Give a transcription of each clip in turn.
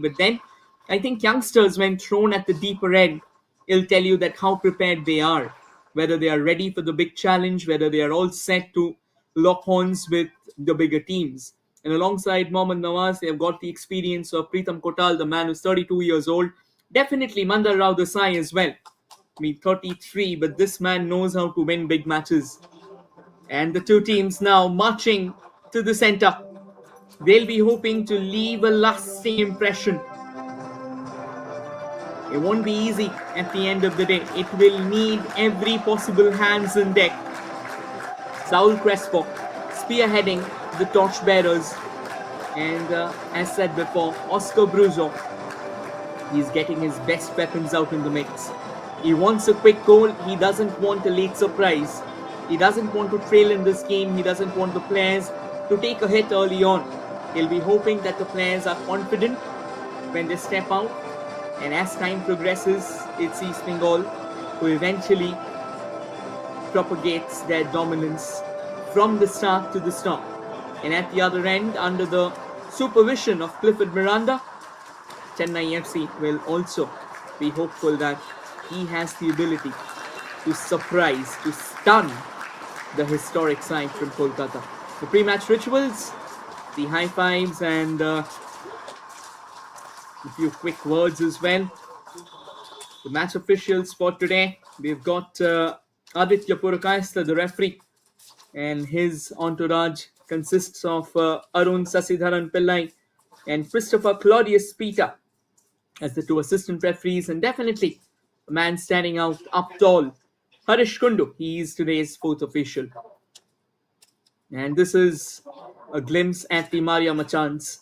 But then I think youngsters, when thrown at the deeper end, will tell you that how prepared they are, whether they are ready for the big challenge, whether they are all set to lock horns with the bigger teams. And alongside Mohammad Nawaz, they have got the experience of Pritham Kotal, the man who's 32 years old. Definitely Mandar Rao Desai as well. I mean, 33, but this man knows how to win big matches. And the two teams now marching to the center. They'll be hoping to leave a lasting impression. It won't be easy at the end of the day. It will need every possible hands on deck. Saul Crespo spearheading the torchbearers. And as said before, Oscar Bruzo, he's getting his best weapons out in the mix. He wants a quick goal. He doesn't want a late surprise. He doesn't want to trail in this game. He doesn't want the players to take a hit early on. He'll be hoping that the players are confident when they step out. And as time progresses, it's East Bengal who eventually propagates their dominance from the start to the stop. And at the other end, under the supervision of Clifford Miranda, Chennai FC will also be hopeful that he has the ability to surprise, to stun the historic side from Kolkata. The pre-match rituals, the high fives, and a few quick words as well. The match officials for today, we've got Aditya Purakaista, the referee, and his entourage consists of Arun Sasidharan Pillai and Christopher Claudius Peter as the two assistant referees, and definitely a man standing out up tall, Harish Kundu. He is today's fourth official. And this is a glimpse at the Maria Machans,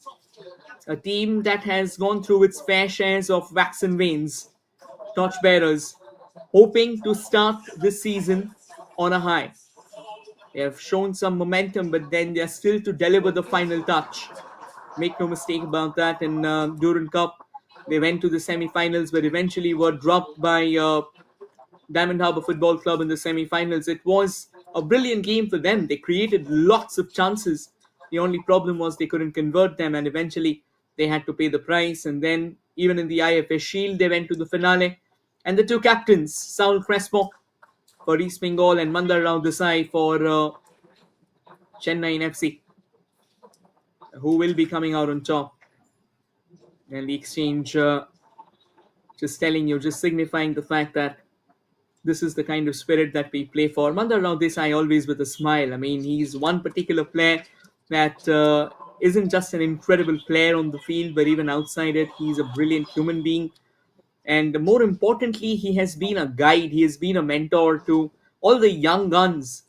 a team that has gone through its fair shares of waxen veins, torchbearers, hoping to start this season on a high. They have shown some momentum, but then they are still to deliver the final touch. Make no mistake about that. In Durand Cup, they went to the semi-finals, but eventually were dropped by Diamond Harbour Football Club in the semi-finals. It was a brilliant game for them. They created lots of chances. The only problem was they couldn't convert them, and eventually they had to pay the price. And then even in the AIFF Shield, they went to the finale. And the two captains, Saul Crespo for East Bengal and Mandar Rao Desai for Chennaiyin FC, who will be coming out on top. And the exchange just telling you, just signifying the fact that this is the kind of spirit that we play for. Mandar Rao Desai always with a smile. I mean, he's one particular player that isn't just an incredible player on the field, but even outside it, he's a brilliant human being. And more importantly, he has been a guide. He has been a mentor to all the young guns.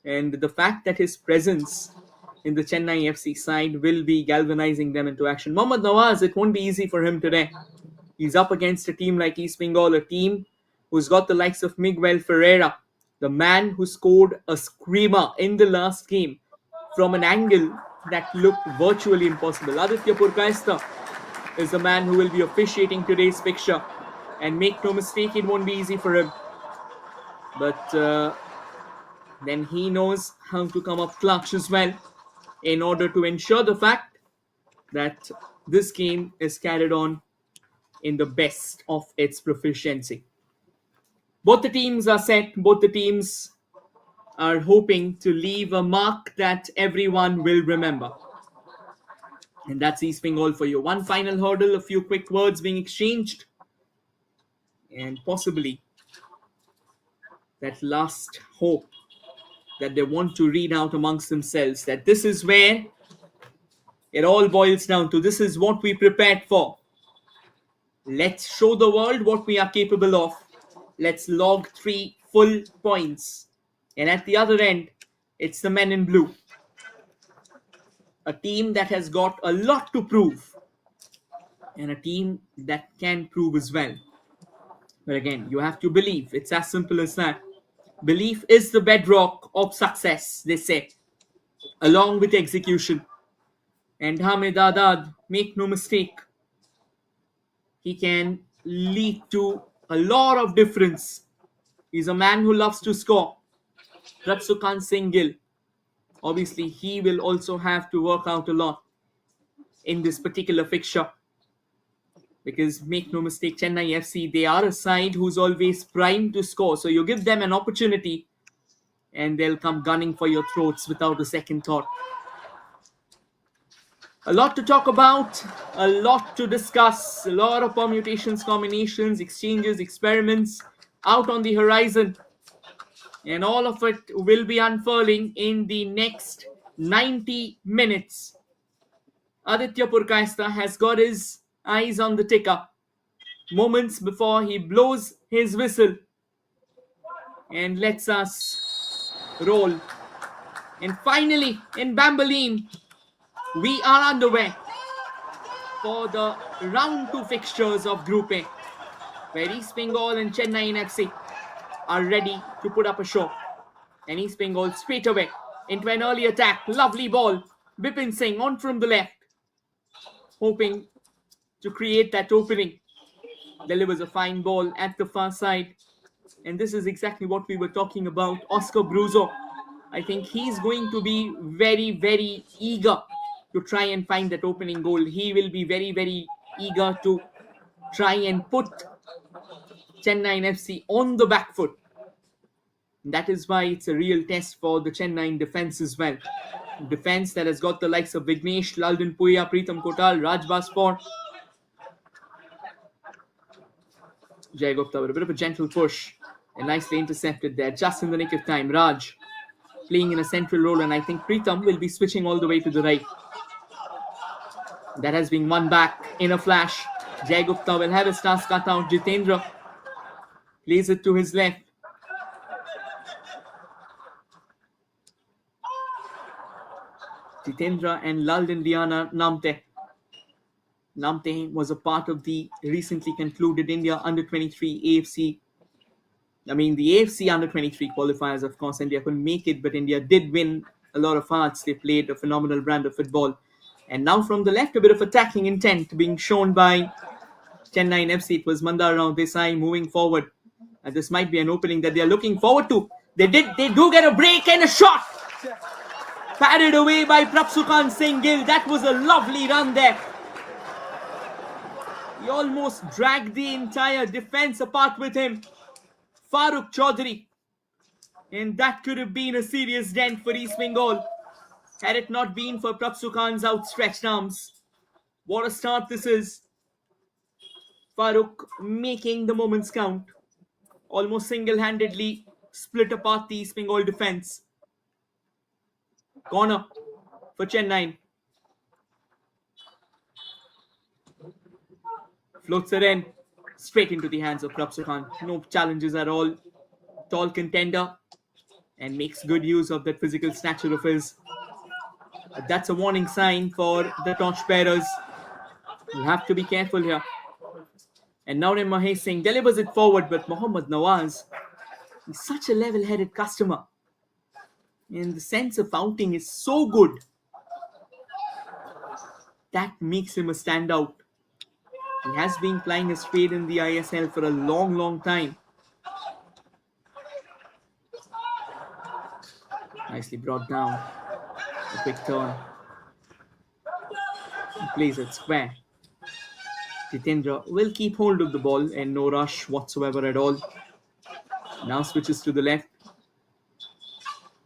And the fact that his presence in the Chennai FC side will be galvanizing them into action. Mohammad Nawaz, it won't be easy for him today. He's up against a team like East Bengal, a team who's got the likes of Miguel Ferreira, the man who scored a screamer in the last game from an angle that looked virtually impossible. Aditya Purkaista is the man who will be officiating today's fixture. And make no mistake, it won't be easy for him. But then he knows how to come up clutch as well in order to ensure the fact that this game is carried on in the best of its proficiency. Both the teams are set. Both the teams are hoping to leave a mark that everyone will remember. And that's East Bengal for you. One final hurdle, a few quick words being exchanged. And possibly that last hope that they want to read out amongst themselves, that this is where it all boils down to. This is what we prepared for. Let's show the world what we are capable of. Let's log 3 full points. And at the other end, it's the men in blue. A team that has got a lot to prove. And a team that can prove as well. But again, you have to believe. It's as simple as that. Belief is the bedrock of success, they say, along with execution. And Hamid Adad, make no mistake, he can lead to a lot of difference. He's a man who loves to score. Ratsukan Singh Gill, obviously, he will also have to work out a lot in this particular fixture. Because make no mistake, Chennai FC, they are a side who's always primed to score. So you give them an opportunity and they'll come gunning for your throats without a second thought. A lot to talk about, a lot to discuss, a lot of permutations, combinations, exchanges, experiments out on the horizon. And all of it will be unfurling in the next 90 minutes. Aditya Purkaista has got his eyes on the ticker moments before he blows his whistle and lets us roll. And finally, in Bambolim, we are underway for the round 2 fixtures of Group A, where East Bengal and Chennaiyin FC are ready to put up a show. And East Bengal straight away into an early attack. Lovely ball. Bipin Singh on from the left, hoping to create that opening. Delivers a fine ball at the far side. And this is exactly what we were talking about. Oscar Bruzo. I think he's going to be very, very eager to try and find that opening goal. He will be very, very eager to try and put Chennaiyin FC on the back foot. That is why it's a real test for the Chennaiyin defense as well. Defense that has got the likes of Vignesh, Laldan Puya, Preetham Kotal, Raj Baspor. Jay Gupta with a bit of a gentle push and nicely intercepted there just in the nick of time. Raj playing in a central role, and I think Preetham will be switching all the way to the right. That has been won back in a flash. Jay Gupta will have his task cut out. Jitendra plays it to his left. Jitendra and Laldan Diana Namte. Namte was a part of the recently concluded India Under-23 AFC. The AFC Under-23 qualifiers, of course, India couldn't make it, but India did win a lot of hearts. They played a phenomenal brand of football. And now from the left, a bit of attacking intent being shown by Chennaiyin FC. It was Mandar Rao Desai moving forward. And this might be an opening that they are looking forward to. They do get a break and a shot. Padded away by Prabsukan Singh Gill. That was a lovely run there. He almost dragged the entire defense apart with him. Farooq Chaudhary. And that could have been a serious dent for East Bengal had it not been for Prabsukan's outstretched arms. What a start this is. Farooq making the moments count. Almost single-handedly split apart the East Bengal defense. Corner for Chennai. Floats it in. Straight into the hands of Prabsukan. No challenges at all. Tall contender. And makes good use of that physical stature of his. But that's a warning sign for the torchbearers. You have to be careful here. And now Mahesh Singh delivers it forward, but Mohammad Nawaz is such a level-headed customer. And the sense of outing is so good. That makes him a standout. He has been plying his trade in the ISL for a long, long time. Nicely brought down. A quick turn. He plays it square. Jitendra will keep hold of the ball and no rush whatsoever at all. Now switches to the left.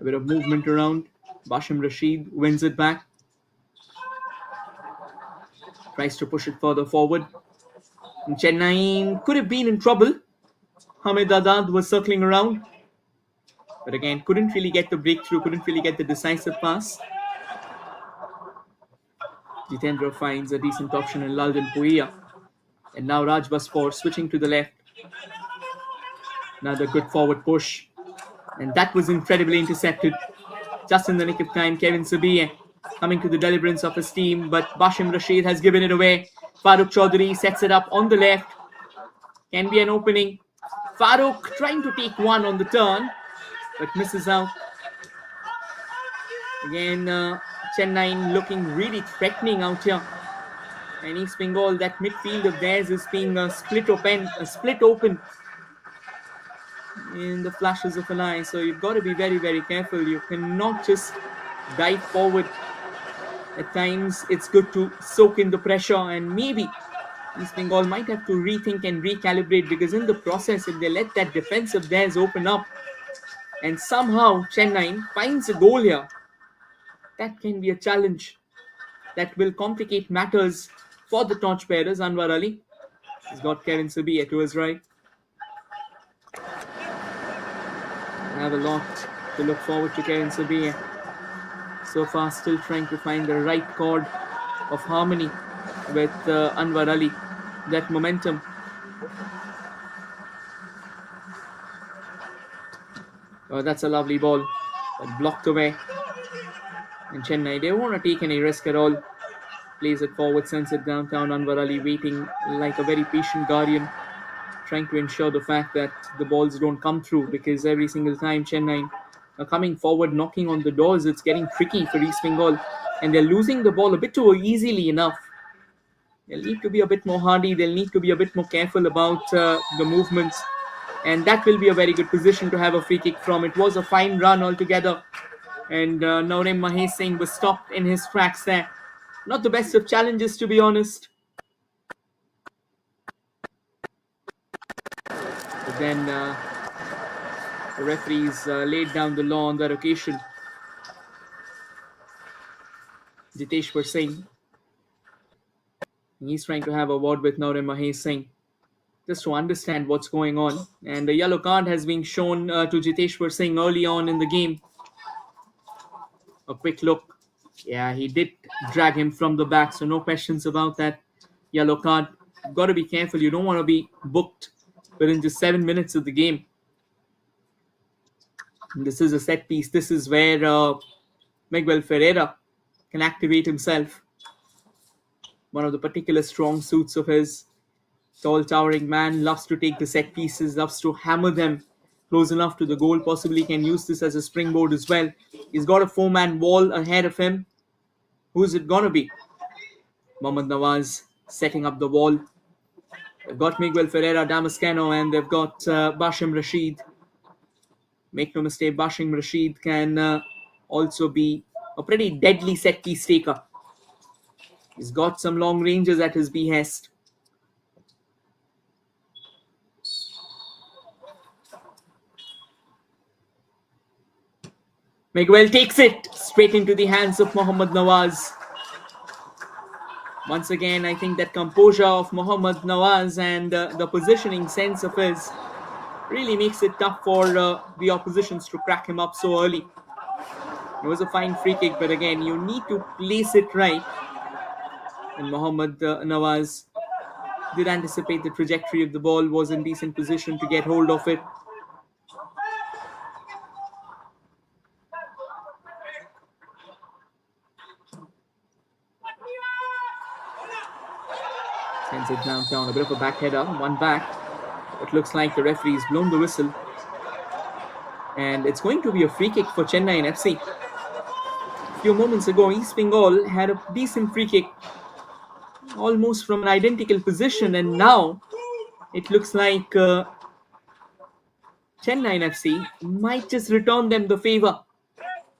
A bit of movement around. Bashim Rashid wins it back. Tries to push it further forward. And Chennai could have been in trouble. Hamid Adad was circling around. But again, couldn't really get the breakthrough, couldn't really get the decisive pass. Jitendra finds a decent option in Laldan Puia. And now Raj Baspor switching to the left. Another good forward push. And that was incredibly intercepted. Just in the nick of time, Kevin Sabiye coming to the deliverance of his team. But Bashim Rashid has given it away. Farooq Chaudhary sets it up on the left. Can be an opening. Farooq trying to take one on the turn, but misses out. Again, Chennai looking really threatening out here. And East Bengal, that midfield of theirs is being split open in the flashes of an eye. So you've got to be very, very careful. You cannot just dive forward. At times, it's good to soak in the pressure and maybe East Bengal might have to rethink and recalibrate, because in the process, if they let that defense of theirs open up and somehow Chennai finds a goal here, that can be a challenge that will complicate matters for the torchbearers. Anwar Ali, he's got Kevin Sabia to his right. I have a lot to look forward to Kevin Sabia. So far, still trying to find the right chord of harmony with Anwar Ali, that momentum. Oh, that's a lovely ball, but blocked away. And Chennai, they won't want to take any risk at all. Plays it forward, sends it downtown. Anwar Ali waiting like a very patient guardian, trying to ensure the fact that the balls don't come through, because every single time Chennai are coming forward, knocking on the doors, it's getting tricky for East Bengal, and they're losing the ball a bit too easily enough. They'll need to be a bit more hardy, they'll need to be a bit more careful about the movements, and that will be a very good position to have a free kick from. It was a fine run altogether, and Naurem Mahesh Singh was stopped in his tracks there. Not the best of challenges, to be honest. But then the referees laid down the law on that occasion. Jiteshwar Singh, he's trying to have a word with Naurem Mahesh Singh just to understand what's going on. And the yellow card has been shown to Jiteshwar Singh early on in the game. A quick look. Yeah, he did drag him from the back, so no questions about that yellow card. You've got to be careful. You don't want to be booked within just 7 minutes of the game. And this is a set piece. This is where Miguel Ferreira can activate himself. One of the particular strong suits of his. Tall, towering man, loves to take the set pieces, loves to hammer them close enough to the goal, possibly can use this as a springboard as well. He's got a 4-man wall ahead of him. Who's it gonna be? Mohammad Nawaz setting up the wall. They've got Miguel Ferreira, Damasceno, and they've got Bashim Rashid. Make no mistake, Bashim Rashid can also be a pretty deadly set piece taker. He's got some long ranges at his behest. Miguel takes it straight into the hands of Mohammad Nawaz. Once again, I think that composure of Mohammad Nawaz and the positioning sense of his really makes it tough for the oppositions to crack him up so early. It was a fine free kick, but again, you need to place it right. And Mohammad Nawaz did anticipate the trajectory of the ball, was in decent position to get hold of it. Sends it downtown, a bit of a back header, one back. It looks like the referee's blown the whistle. And it's going to be a free kick for Chennaiyin FC. A few moments ago, East Bengal had a decent free kick, almost from an identical position, and now it looks like Chennaiyin FC might just return them the favour.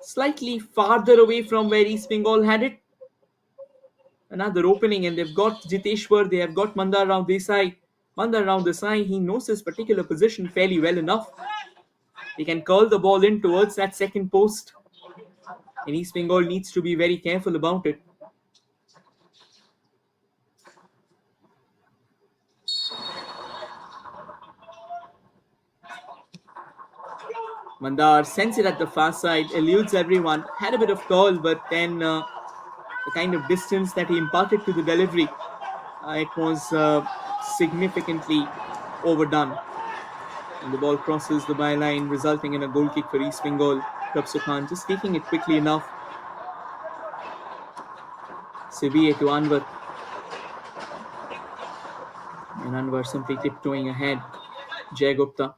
Slightly farther away from where East Bengal had it. Another opening, and they've got Jiteshwar, they have got Mandar Rao Desai. Mandar Rao Desai, he knows his particular position fairly well enough. He can curl the ball in towards that second post. And East Bengal needs to be very careful about it. Mandar sends it at the far side, eludes everyone, had a bit of curl, but then the kind of distance that he imparted to the delivery, it was significantly overdone. And the ball crosses the byline, resulting in a goal kick for East Bengal. Prabhu Khan just taking it quickly enough. Sibiye to Anwar. And Anwar simply tiptoeing ahead. Jay Gupta.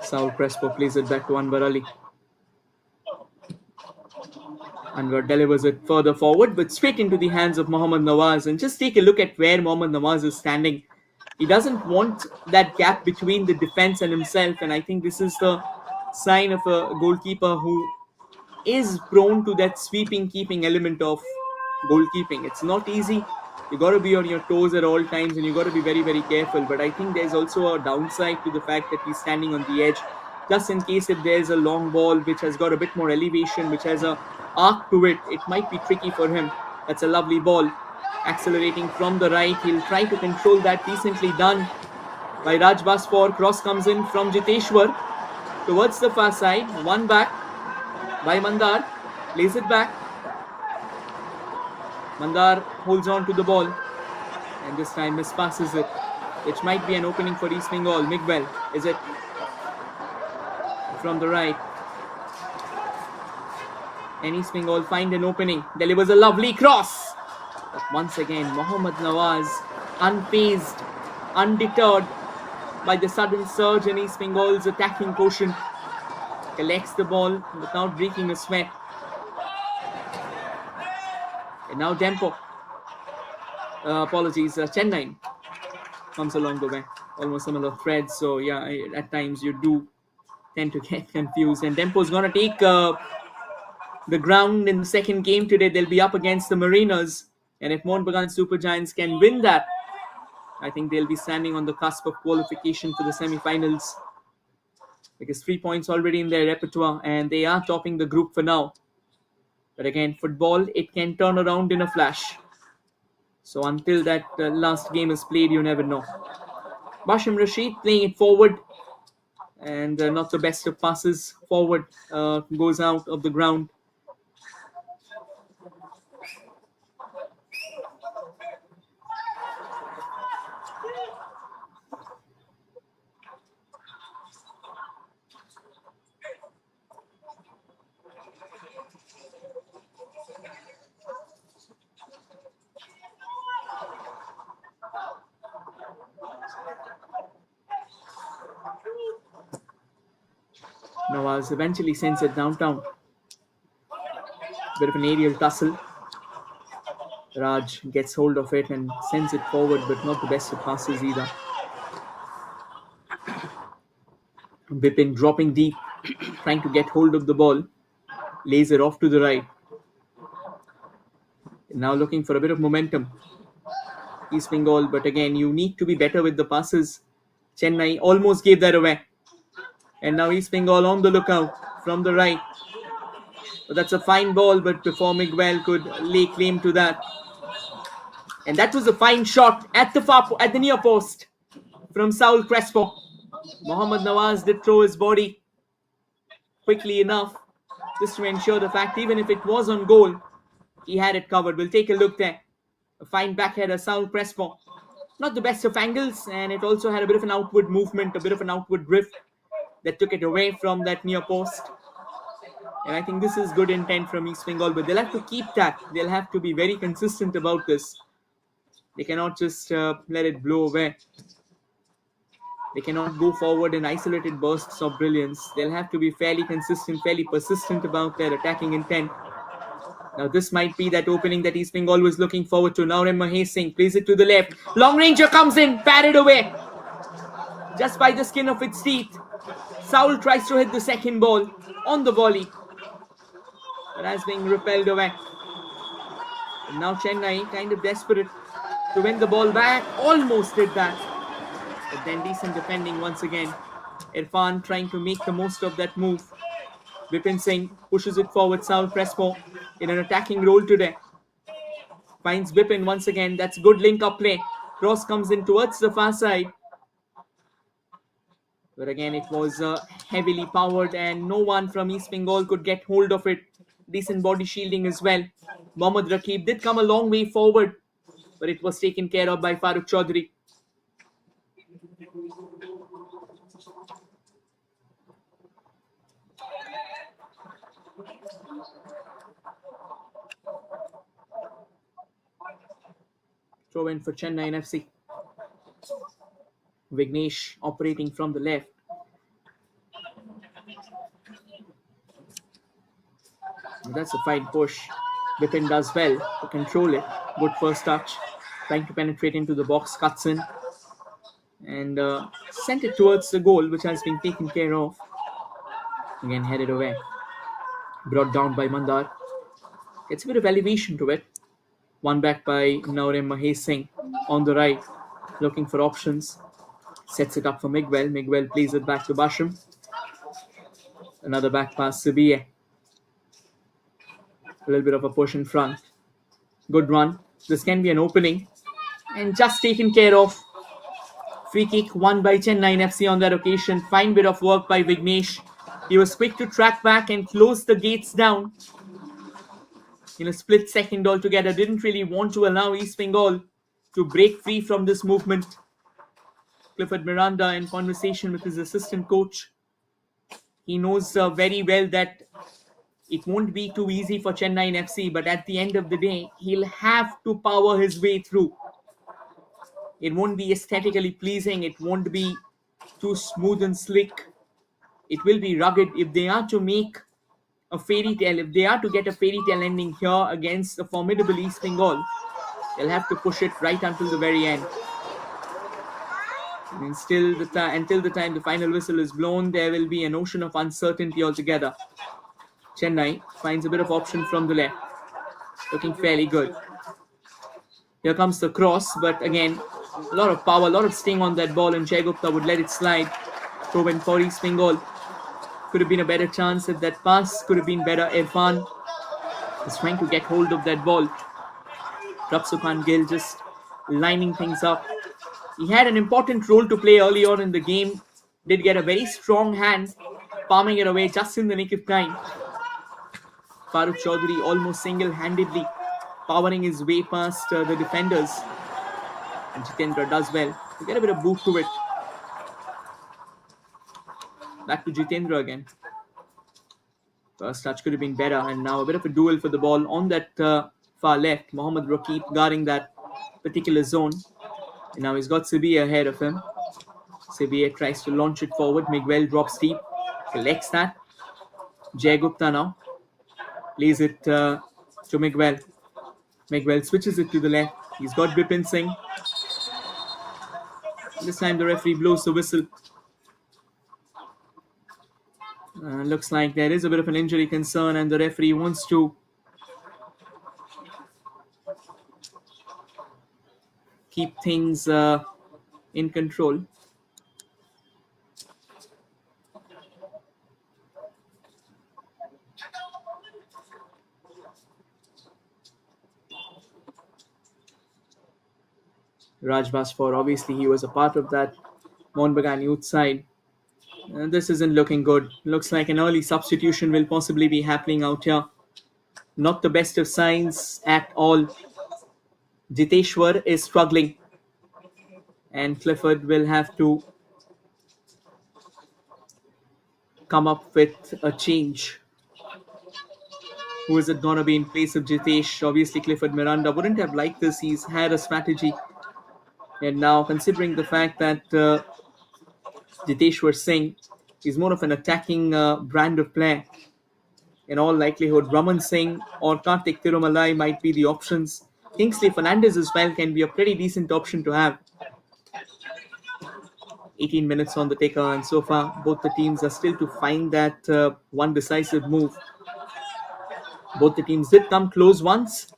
Saul Crespo plays it back to Anwar Ali. Anwar delivers it further forward, but straight into the hands of Mohammad Nawaz. And just take a look at where Mohammad Nawaz is standing. He doesn't want that gap between the defense and himself, and I think this is the sign of a goalkeeper who is prone to that sweeping keeping element of goalkeeping. It's not easy, You got to be on your toes at all times, and you got to be very, very careful. But I think there's also a downside to the fact that he's standing on the edge, just in case if there's a long ball which has got a bit more elevation, which has a arc to it, it might be tricky for him. That's a lovely ball, accelerating from the right. He'll try to control that. Decently done by Raj Basfor. Cross comes in from Jiteshwar towards the far side. One back by Mandar. Plays it back. Mandar holds on to the ball and this time mispasses it, which might be an opening for East Bengal. Miguel, is it? From the right. And East Bengal find an opening. Delivers a lovely cross. But once again, Mohammad Nawaz, unfazed, undeterred by the sudden surge in East Bengal's attacking quotient, collects the ball without breaking a sweat. And now Dempo. Chennaiyin comes along the way. Almost similar threads. So yeah, at times you do tend to get confused. And Dempo's going to take the ground in the second game today. They'll be up against the Mariners. And if Mohun Bagan Super Giants can win that, I think they'll be standing on the cusp of qualification for the semi-finals. Because 3 points already in their repertoire and they are topping the group for now. But again, football, it can turn around in a flash. So until that last game is played, you never know. Basham Rashid playing it forward. And not the best of passes forward. Goes out of the ground. Nawaz eventually sends it downtown. Bit of an aerial tussle. Raj gets hold of it and sends it forward, but not the best of passes either. Bipin dropping deep, trying to get hold of the ball. Lays it off to the right. Now looking for a bit of momentum. East Bengal, but again, you need to be better with the passes. Chennai almost gave that away. And now East Bengal on the lookout from the right. But that's a fine ball, but before Miguel could lay claim to that. And that was a fine shot at the near post from Saul Crespo. Mohammad Nawaz did throw his body quickly enough just to ensure the fact even if it was on goal, he had it covered. We'll take a look there. A fine backheader, Saul Crespo. Not the best of angles, and it also had a bit of an outward movement, a bit of an outward drift that took it away from that near post. And I think this is good intent from East Bengal, but they'll have to keep that. They'll have to be very consistent about this. They cannot just let it blow away. They cannot go forward in isolated bursts of brilliance. They'll have to be fairly consistent, fairly persistent about their attacking intent. Now this might be that opening that East Bengal was looking forward to. Now Mahesh Singh plays it to the left. Long ranger comes in, parried away. Just by the skin of its teeth. Saul tries to hit the second ball on the volley. But as being repelled away. And now Chennai kind of desperate to win the ball back. Almost did that. But then decent defending once again. Irfan trying to make the most of that move. Vipin Singh pushes it forward. Saul Crespo in an attacking role today. Finds Vipin once again. That's good link-up play. Cross comes in towards the far side. But again, it was heavily powered and no one from East Bengal could get hold of it. Decent body shielding as well. Mohammad Rakib did come a long way forward, but it was taken care of by Farooq Chaudhary. Throw in for Chennaiyin FC. Vignesh operating from the left. That's a fine push. Vipin does well to control it. Good first touch. Trying to penetrate into the box. Cuts in. And sent it towards the goal, which has been taken care of. Again, headed away. Brought down by Mandar. Gets a bit of elevation to it. One back by Naurem Mahesh Singh on the right, looking for options. Sets it up for Miguel. Miguel plays it back to Basham. Another back pass, Sibiye. A little bit of a push in front. Good run. This can be an opening. And just taken care of. Free kick won by Chennaiyin FC on that occasion. Fine bit of work by Vignesh. He was quick to track back and close the gates down in a split second altogether. Didn't really want to allow East Bengal to break free from this movement. Clifford Miranda, in conversation with his assistant coach, he knows very well that it won't be too easy for Chennaiyin FC, but at the end of the day, he'll have to power his way through. It won't be aesthetically pleasing. It won't be too smooth and slick. It will be rugged. If they are to make a fairy tale, if they are to get a fairy tale ending here against the formidable East Bengal, they'll have to push it right until the very end. And still, until the time the final whistle is blown, there will be an ocean of uncertainty altogether. Chennai finds a bit of option from the left, looking fairly good. Here comes the cross, but again, a lot of power, a lot of sting on that ball, and Jay Gupta would let it slide. Throw in for East Bengal. Could have been a better chance if that pass could have been better. Irfan is trying to get hold of that ball. Prabsukhan Gill just lining things up. He had an important role to play early on in the game. Did get a very strong hand, palming it away just in the nick of time. Farooq Chaudhary almost single-handedly powering his way past the defenders. And Jitendra does well to get a bit of boot to it. Back to Jitendra again. First touch could have been better, and now a bit of a duel for the ball on that far left. Mohammad Rakib guarding that particular zone. And now he's got Sibiya ahead of him. Sibiya tries to launch it forward. Miguel drops deep, collects that. Jay Gupta now plays it to Miguel. Miguel switches it to the left. He's got Bipin Singh. This time the referee blows the whistle. Looks like there is a bit of an injury concern, and the referee wants to keep things in control. Raj Basfor, obviously he was a part of that Mohun Bagan youth side. This isn't looking good. Looks like an early substitution will possibly be happening out here. Not the best of signs at all. Jiteshwar is struggling, and Clifford will have to come up with a change. Who is it going to be in place of Jitesh? Obviously Clifford Miranda wouldn't have liked this. He's had a strategy. And now, considering the fact that Jiteshwar Singh is more of an attacking brand of player, in all likelihood, Raman Singh or Karthik Tirumalai might be the options. Kingsley Fernandez as well can be a pretty decent option to have. 18 minutes on the ticker, and so far both the teams are still to find that one decisive move. Both the teams did come close once,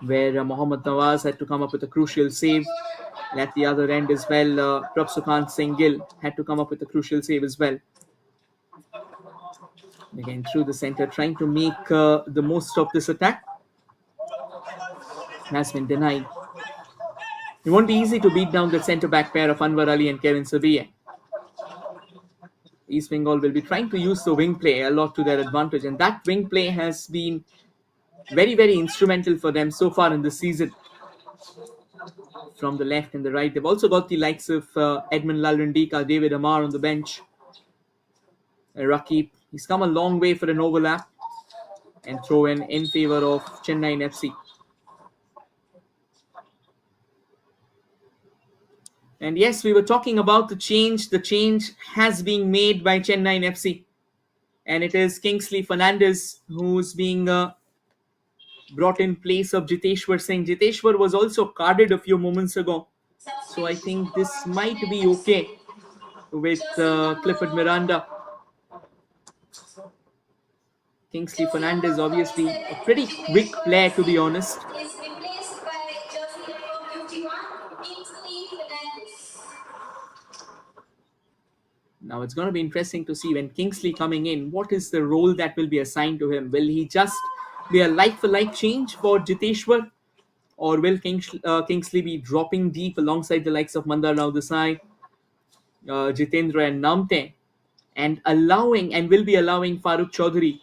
where Mohammad Nawaz had to come up with a crucial save. And at the other end as well, Prabsukhan Singh Gill had to come up with a crucial save as well. Again, through the centre, trying to make the most of this attack. Has been denied. It won't be easy to beat down the centre-back pair of Anwar Ali and Kevin Sabiye. East Bengal will be trying to use the wing play a lot to their advantage, and that wing play has been very, very instrumental for them so far in the season. From the left and the right, they've also got the likes of Edmund Lalrindika, David Amar on the bench. Rakib, he's come a long way for an overlap and throw in favour of Chennaiyin FC. And yes, we were talking about the change. The change has been made by Chennaiyin FC. And it is Kingsley Fernandez who's being brought in place of Jiteshwar Singh. Jiteshwar was also carded a few moments ago. So I think this might be okay with Clifford Miranda. Kingsley Fernandez, obviously a pretty quick player, to be honest. Now it's going to be interesting to see when Kingsley coming in, what is the role that will be assigned to him? Will he just be a like for like change for Jiteshwar? Or will Kingsley be dropping deep alongside the likes of Mandar Desai, Jitendra and Namte, and will be allowing Farooq Chaudhary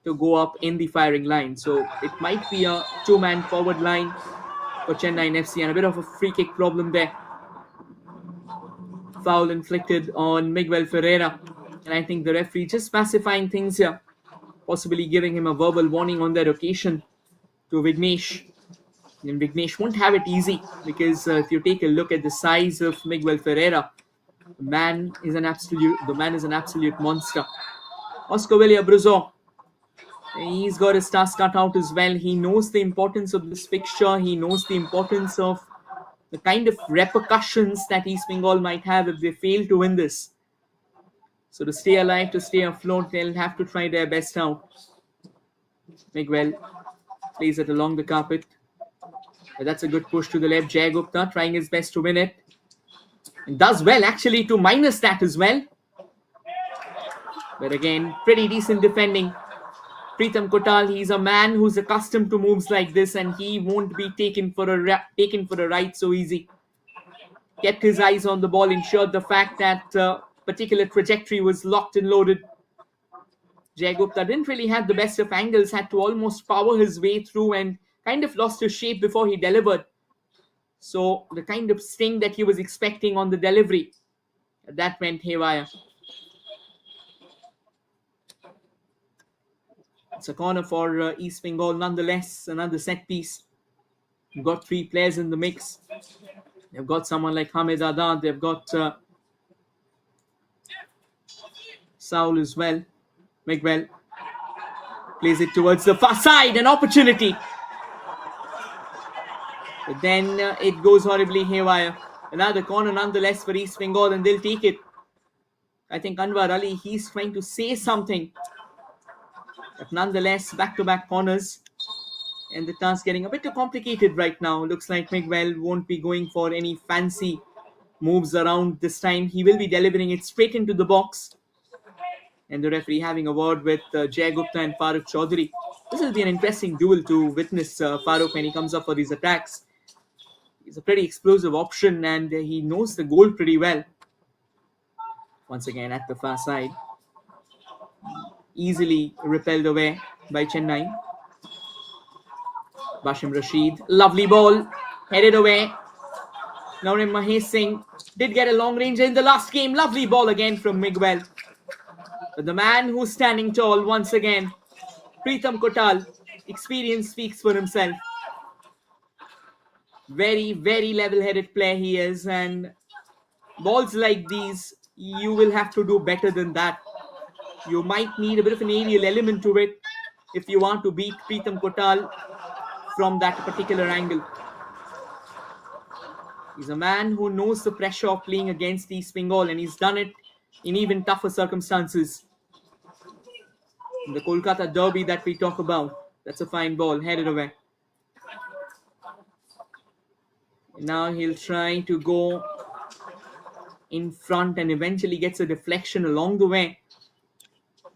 to go up in the firing line? So it might be a two-man forward line for Chennai FC, and a bit of a free kick problem there. Foul inflicted on Miguel Ferreira, and I think the referee just pacifying things here, possibly giving him a verbal warning on that occasion to Vignesh. And Vignesh won't have it easy because if you take a look at the size of Miguel Ferreira, the man is an absolute monster. Oscar Villar he's got his task cut out as well. He knows the importance of this fixture. He knows the importance of the kind of repercussions that East Bengal might have if they fail to win this. So to stay alive, to stay afloat, they'll have to try their best out. Miguel plays it along the carpet. But that's a good push to the left. Jay Gupta trying his best to win it. And does well actually to minus that as well. But again, pretty decent defending. Pritham Kotal, he's a man who's accustomed to moves like this, and he won't be taken for a ride so easy. Kept his eyes on the ball, ensured the fact that particular trajectory was locked and loaded. Jay Gupta didn't really have the best of angles, had to almost power his way through and kind of lost his shape before he delivered. So the kind of sting that he was expecting on the delivery, that went haywire. It's a corner for East Bengal nonetheless, another set piece. You've got three players in the mix. They've got someone like Hamid Adad, they've got Saul as well. Miguel plays it towards the far side, an opportunity. But then it goes horribly haywire. Another corner nonetheless for East Bengal, and they'll take it. I think Anwar Ali, he's trying to say something. But nonetheless, back-to-back corners. And the task getting a bit too complicated right now. Looks like Miguel won't be going for any fancy moves around this time. He will be delivering it straight into the box. And the referee having a word with Jay Gupta and Farooq Chaudhary. This will be an interesting duel to witness Farooq when he comes up for these attacks. He's a pretty explosive option and he knows the goal pretty well. Once again at the far side. Easily repelled away by Chennai. Bashim Rashid, lovely ball, headed away. Naurim Mahesh Singh did get a long range in the last game. Lovely ball again from Miguel. But the man who's standing tall once again, Pritham Kotal, experience speaks for himself. Very, very level-headed player he is, and balls like these, you will have to do better than that. You might need a bit of an aerial element to it if you want to beat Pritham Kotal from that particular angle. He's a man who knows the pressure of playing against East Bengal, and he's done it in even tougher circumstances. In the Kolkata derby that we talk about, that's a fine ball, headed away. Now he'll try to go in front and eventually gets a deflection along the way,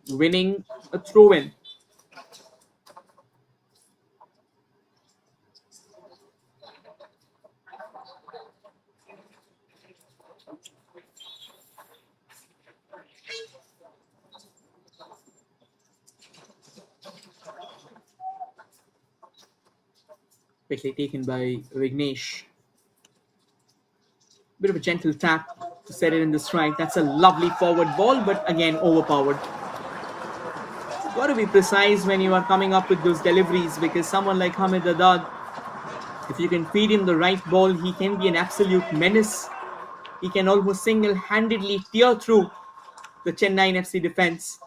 winning a throw-in. Quickly taken by Vignesh. Bit of a gentle tap to set it in the strike. That's a lovely forward ball, but again overpowered. You've got to be precise when you are coming up with those deliveries, because someone like Hamid Adad, if you can feed him the right ball, he can be an absolute menace. He can almost single-handedly tear through the Chennaiyin FC defense.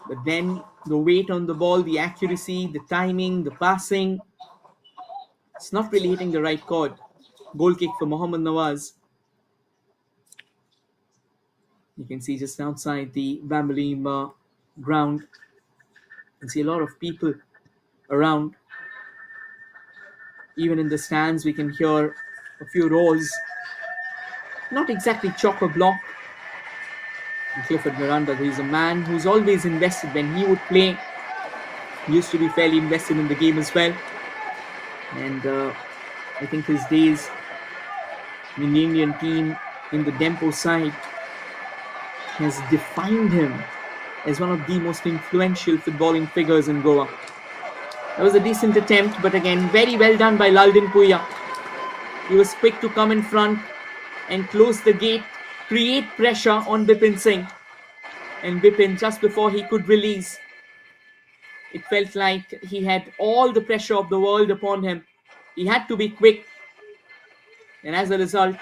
But then the weight on the ball, the accuracy, the timing, the passing, it's not really hitting the right chord. Goal kick for Mohammad Nawaz. You can see just outside the Bambolim ground. You can see a lot of people around. Even in the stands, we can hear a few roars. Not exactly chock a block. Clifford Miranda, he's a man who's always invested. When he would play, he used to be fairly invested in the game as well. And I think his days in the Indian team in the Dempo side has defined him as one of the most influential footballing figures in Goa. That was a decent attempt, but again, very well done by Laldin Puya. He was quick to come in front and close the gate, create pressure on Bipin Singh. And Bipin, just before he could release, it felt like he had all the pressure of the world upon him. He had to be quick, and as a result,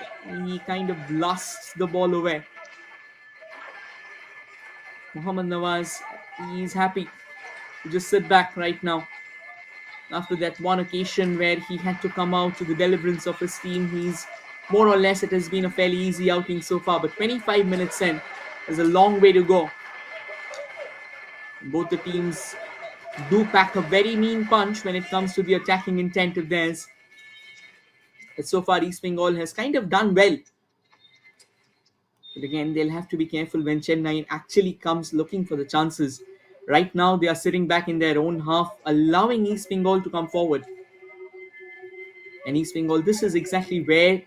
he kind of blasts the ball away. Mohammad Nawaz, he's happy to just sit back right now. After that one occasion where he had to come out to the deliverance of his team, he's more or less, it has been a fairly easy outing so far. But 25 minutes in, there's a long way to go. Both the teams do pack a very mean punch when it comes to the attacking intent of theirs. But so far, East Bengal has kind of done well. But again, they'll have to be careful when Chennai actually comes looking for the chances. Right now, they are sitting back in their own half, allowing East Bengal to come forward. And East Bengal, this is exactly where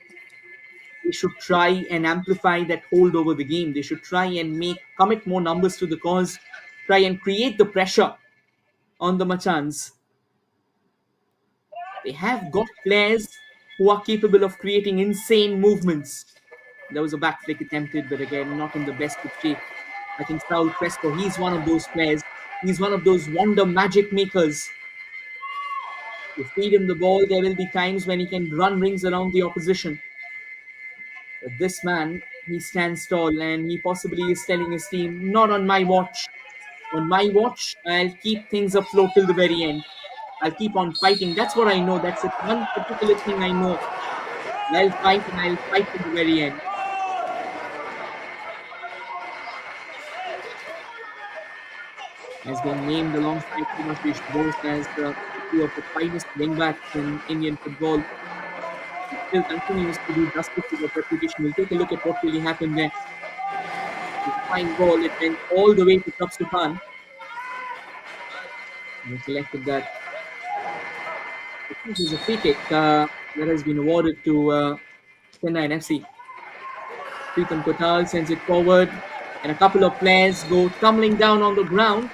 they should try and amplify that hold over the game. They should try and commit more numbers to the cause, try and create the pressure on the Machans. They have got players who are capable of creating insane movements. There was a back flick attempted, but again, not in the best of shape. I think Saul Fresco, he's one of those players. He's one of those wonder magic makers. You feed him the ball, there will be times when he can run rings around the opposition. But this man, he stands tall and he possibly is telling his team, not on my watch. On my watch, I'll keep things afloat till the very end. I'll keep on fighting. That's what I know. That's it. One particular thing I know. I'll fight and I'll fight to the very end. Has been named alongside Timothy Bose as two of the finest wingbacks in Indian football. He still continues to do justice to that reputation. We'll take a look at what really happened there. The fine ball, it went all the way to Tapsu Khan. And he selected that. I think it was a free kick that has been awarded to Chennai FC. Preetham Kotal sends it forward, and a couple of players go tumbling down on the ground.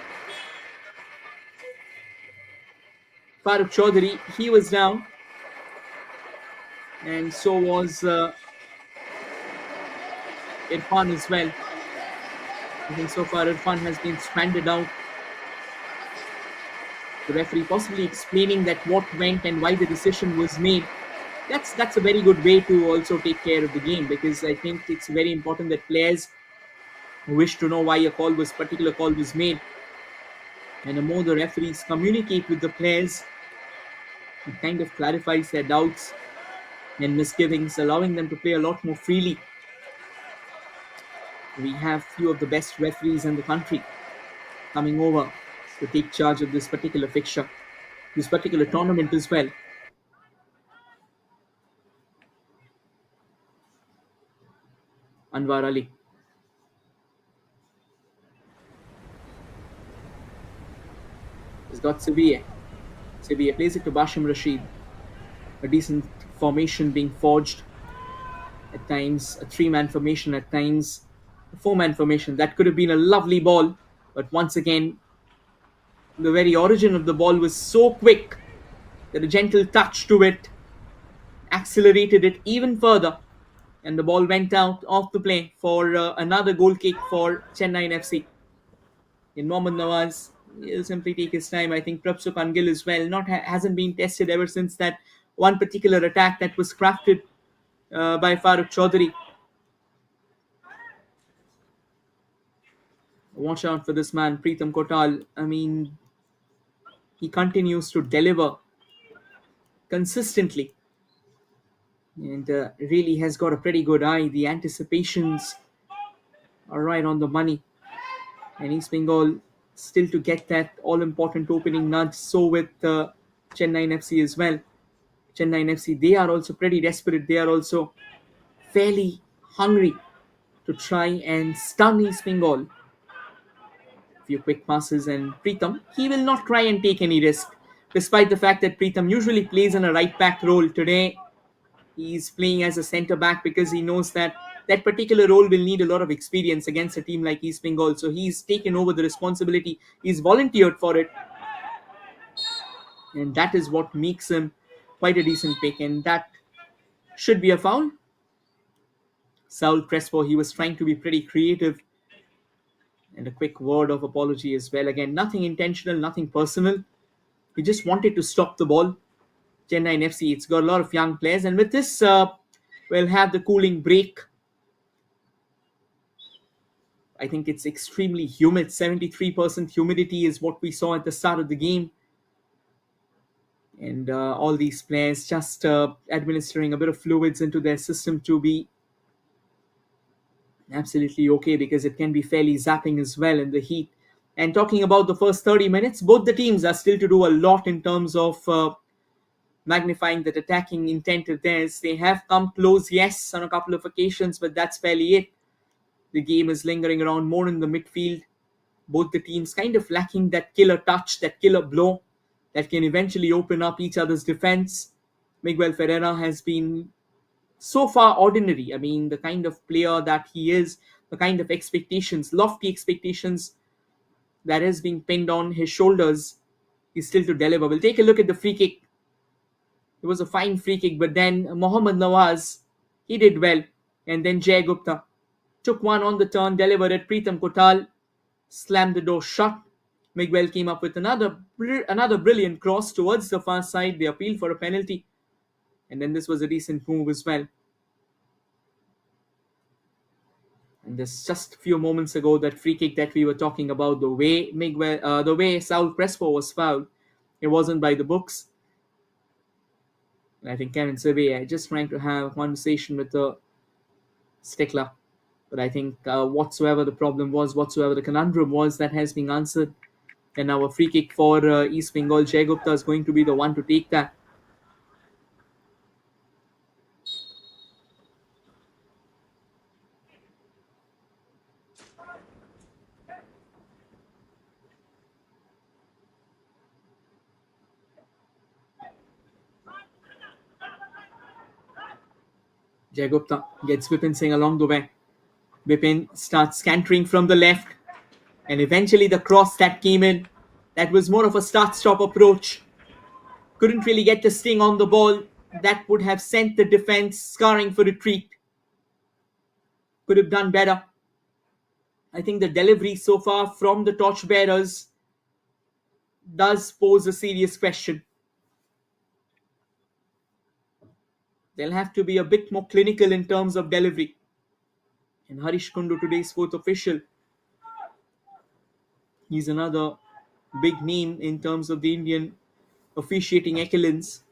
Farooq Chaudhary, he was down, and so was Irfan as well. I think so far Irfan has been stranded out. The referee possibly explaining that what went and why the decision was made. That's a very good way to also take care of the game, because I think it's very important that players wish to know why a particular call was made. And the more the referees communicate with the players, it kind of clarifies their doubts and misgivings, allowing them to play a lot more freely. We have few of the best referees in the country coming over to take charge of this particular fixture, this particular tournament as well. Anwar Ali. He's got Sevilla. Sevilla plays it to Bashim Rashid. A decent formation being forged. At times, a three-man formation. At times, a four-man formation. That could have been a lovely ball. But once again, the very origin of the ball was so quick that a gentle touch to it accelerated it even further. And the ball went out off the play for another goal kick for Chennai FC. In Mohammad Nawaz, he'll simply take his time. I think Prabsuk Angil as well hasn't been tested ever since that one particular attack that was crafted by Farooq Chaudhary. Watch out for this man, Preetham Kotal. I mean, he continues to deliver consistently and really has got a pretty good eye. The anticipations are right on the money. And East Bengal still to get that all-important opening nudge. So with Chennai FC as well. Chennaiyin FC, they are also pretty desperate. They are also fairly hungry to try and stun East Bengal. Few quick passes and Preetham, he will not try and take any risk. Despite the fact that Preetham usually plays in a right back role, today he's playing as a centre back because he knows that that particular role will need a lot of experience against a team like East Bengal. So he's taken over the responsibility. He's volunteered for it, and that is what makes him quite a decent pick. And that should be a foul. Saul Crespo, he was trying to be pretty creative, and a quick word of apology as well. Again, nothing intentional, nothing personal. He just wanted to stop the ball. Chennai FC, it's got a lot of young players, and with this, we'll have the cooling break. I think it's extremely humid. 73% humidity is what we saw at the start of the game. And all these players just administering a bit of fluids into their system to be absolutely okay, because it can be fairly zapping as well in the heat. And talking about the first 30 minutes, both the teams are still to do a lot in terms of magnifying that attacking intent of theirs. They have come close, yes, on a couple of occasions, but that's fairly it. The game is lingering around more in the midfield. Both the teams kind of lacking that killer touch, that killer blow that can eventually open up each other's defense. Miguel Ferreira has been so far ordinary. I mean, the kind of player that he is, the kind of expectations, lofty expectations that is being pinned on his shoulders, is still to deliver. We'll take a look at the free kick. It was a fine free kick, but then Mohammad Nawaz, he did well. And then Jay Gupta took one on the turn, delivered it. Preetham Kotal slammed the door shut. Miguel came up with another brilliant cross towards the far side. They appealed for a penalty. And then this was a decent move as well. And this just a few moments ago, that free kick that we were talking about, the way Saul Crespo was fouled, it wasn't by the books. And I think Kevin Survey just trying to have a conversation with the stickler. But I think whatsoever the problem was, whatsoever the conundrum was, that has been answered. And now a free kick for East Bengal. Jay Gupta is going to be the one to take that. Jay Gupta gets Vipin Singh along the way. Vipin starts scantering from the left. And eventually the cross that came in, that was more of a start-stop approach. Couldn't really get the sting on the ball. That would have sent the defense scurrying for retreat. Could have done better. I think the delivery so far from the torchbearers does pose a serious question. They'll have to be a bit more clinical in terms of delivery. And Harish Kundu, today's fourth official, he's another big name in terms of the Indian officiating excellence.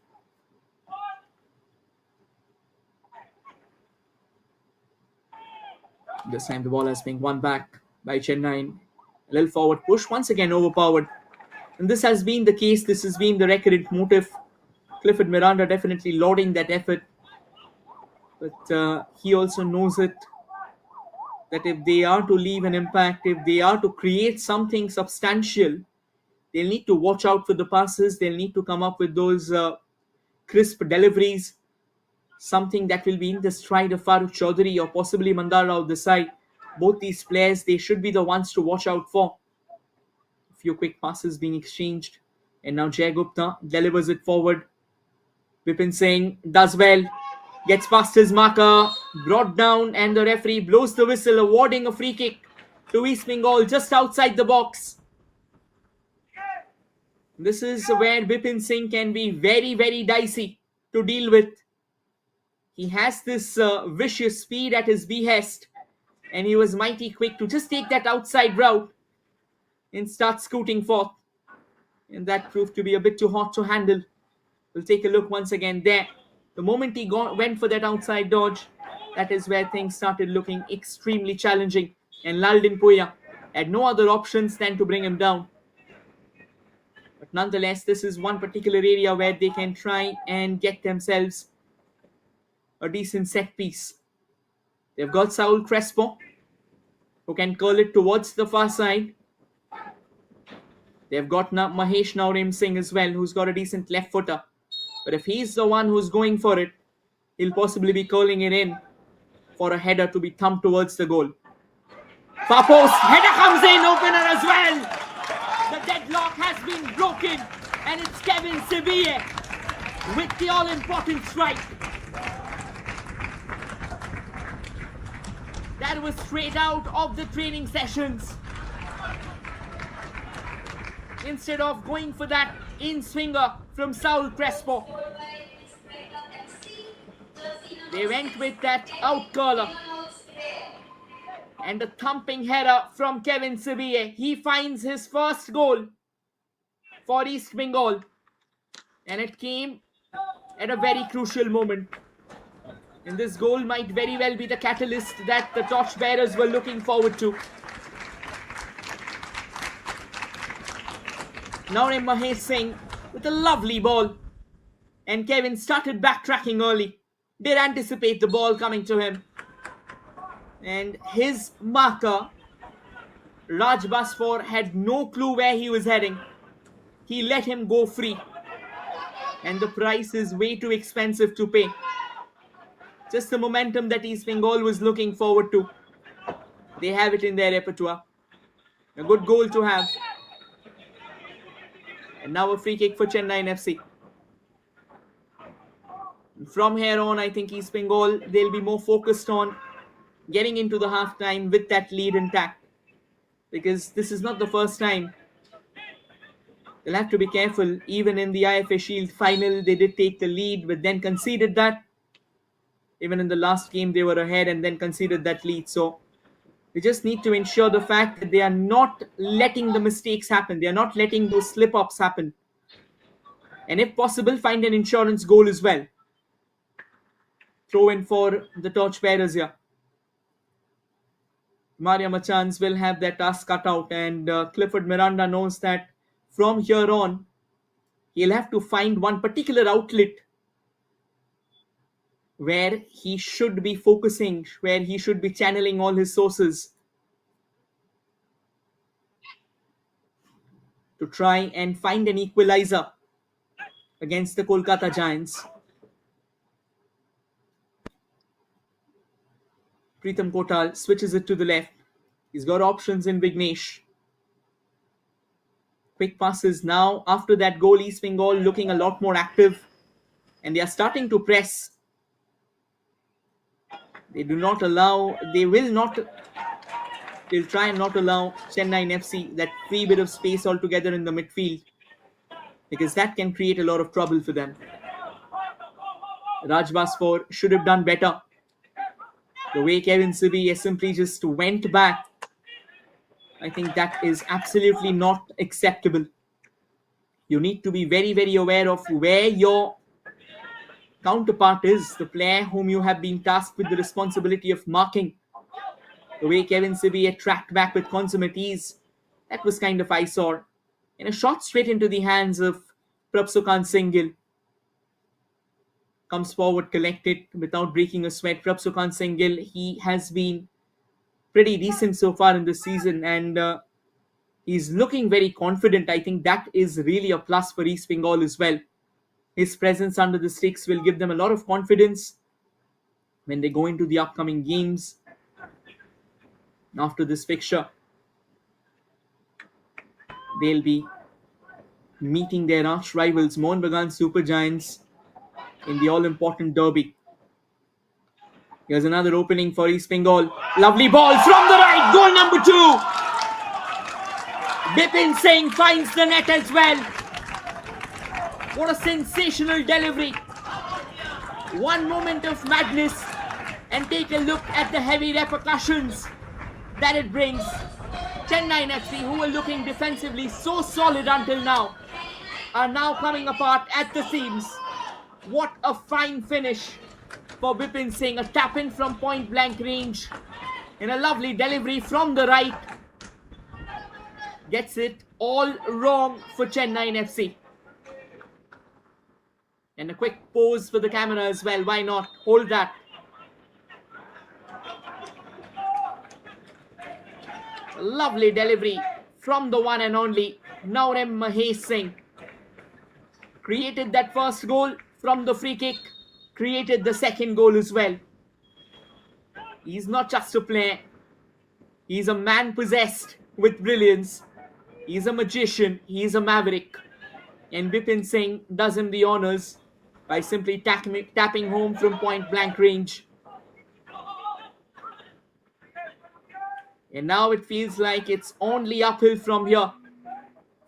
This time the ball has been won back by Chennaiyin. A little forward push, once again overpowered. And this has been the case, this has been the recurrent motive. Clifford Miranda definitely lauding that effort. But he also knows it, that if they are to leave an impact, if they are to create something substantial, they'll need to watch out for the passes. They'll need to come up with those crisp deliveries, something that will be in the stride of Farooq Chaudhary or possibly Mandar Rao Desai. Both these players, they should be the ones to watch out for. A few quick passes being exchanged. And now Jay Gupta delivers it forward. Vipin Singh does well. Gets past his marker. Brought down, and the referee blows the whistle, awarding a free kick to East Bengal just outside the box. This is where Vipin Singh can be very, very dicey to deal with. He has this vicious speed at his behest, and he was mighty quick to just take that outside route and start scooting forth. And that proved to be a bit too hot to handle. We'll take a look once again there. The moment he went for that outside dodge, that is where things started looking extremely challenging. And Laldin Puya had no other options than to bring him down. But nonetheless, this is one particular area where they can try and get themselves a decent set piece. They've got Saul Crespo, who can curl it towards the far side. They've got Mahesh Naurim Singh as well, who's got a decent left footer. But if he's the one who's going for it, he'll possibly be curling it in for a header to be thumped towards the goal. Far post, header comes in, opener as well. The deadlock has been broken, and it's Kevin Sibiye with the all-important strike. That was straight out of the training sessions. Instead of going for that in-swinger from Saul Crespo, they went with that out-curler. And a thumping header from Kevin Sibiye. He finds his first goal for East Bengal. And it came at a very crucial moment. And this goal might very well be the catalyst that the torchbearers were looking forward to. Naurim Mahesh Singh with a lovely ball. And Kevin started backtracking early. Did anticipate the ball coming to him. And his marker, Raj Basfor, had no clue where he was heading. He let him go free. And the price is way too expensive to pay. Just the momentum that East Bengal was looking forward to. They have it in their repertoire. A good goal to have. And now a free kick for Chennaiyin FC. From here on, I think East Bengal, they'll be more focused on getting into the half-time with that lead intact. Because this is not the first time. They'll have to be careful. Even in the AIFF Shield final, they did take the lead, but then conceded that. Even in the last game, they were ahead and then conceded that lead. So they just need to ensure the fact that they are not letting the mistakes happen. They are not letting those slip-ups happen. And if possible, find an insurance goal as well. Throw in for the torchbearers here. Maria Machans will have their task cut out, and Clifford Miranda knows that from here on, he'll have to find one particular outlet where he should be focusing, where he should be channeling all his sources to try and find an equalizer against the Kolkata Giants. Pritham Kotal switches it to the left. He's got options in Vignesh. Quick passes now. After that goal, East Bengal looking a lot more active. And they are starting to press. They'll try and not allow Chennaiyin FC that free bit of space altogether in the midfield. Because that can create a lot of trouble for them. Raj Basfor should have done better. The way Kevin Sibiye simply just went back, I think that is absolutely not acceptable. You need to be very, very aware of where your counterpart is, the player whom you have been tasked with the responsibility of marking. The way Kevin Sibiye tracked back with consummate ease, that was kind of eyesore. And a shot straight into the hands of Prabhsukant Singhil. Comes forward, collected without breaking a sweat. Prabhsukant Singhil, he has been pretty decent so far in this season, and he's looking very confident. I think that is really a plus for East Bengal as well. His presence under the sticks will give them a lot of confidence when they go into the upcoming games after this fixture. They'll be meeting their arch rivals, Mohun Bagan Super Giants, in the all-important derby. Here's another opening for East Bengal. Lovely ball from the right. Goal number 2. Bipin Singh finds the net as well. What a sensational delivery. One moment of madness, and take a look at the heavy repercussions that it brings. Chennaiyin FC, who were looking defensively so solid until now, are now coming apart at the seams. What a fine finish for Bipin Singh. A tap-in from point-blank range. And a lovely delivery from the right. Gets it all wrong for Chennaiyin FC. And a quick pose for the camera as well. Why not? Hold that. A lovely delivery from the one and only Naurem Mahesh Singh. Created that first goal from the free kick. Created the second goal as well. He's not just a player. He's a man possessed with brilliance. He's a magician. He's a maverick. And Bipin Singh does him the honours by simply tapping home from point blank range. And now it feels like it's only uphill from here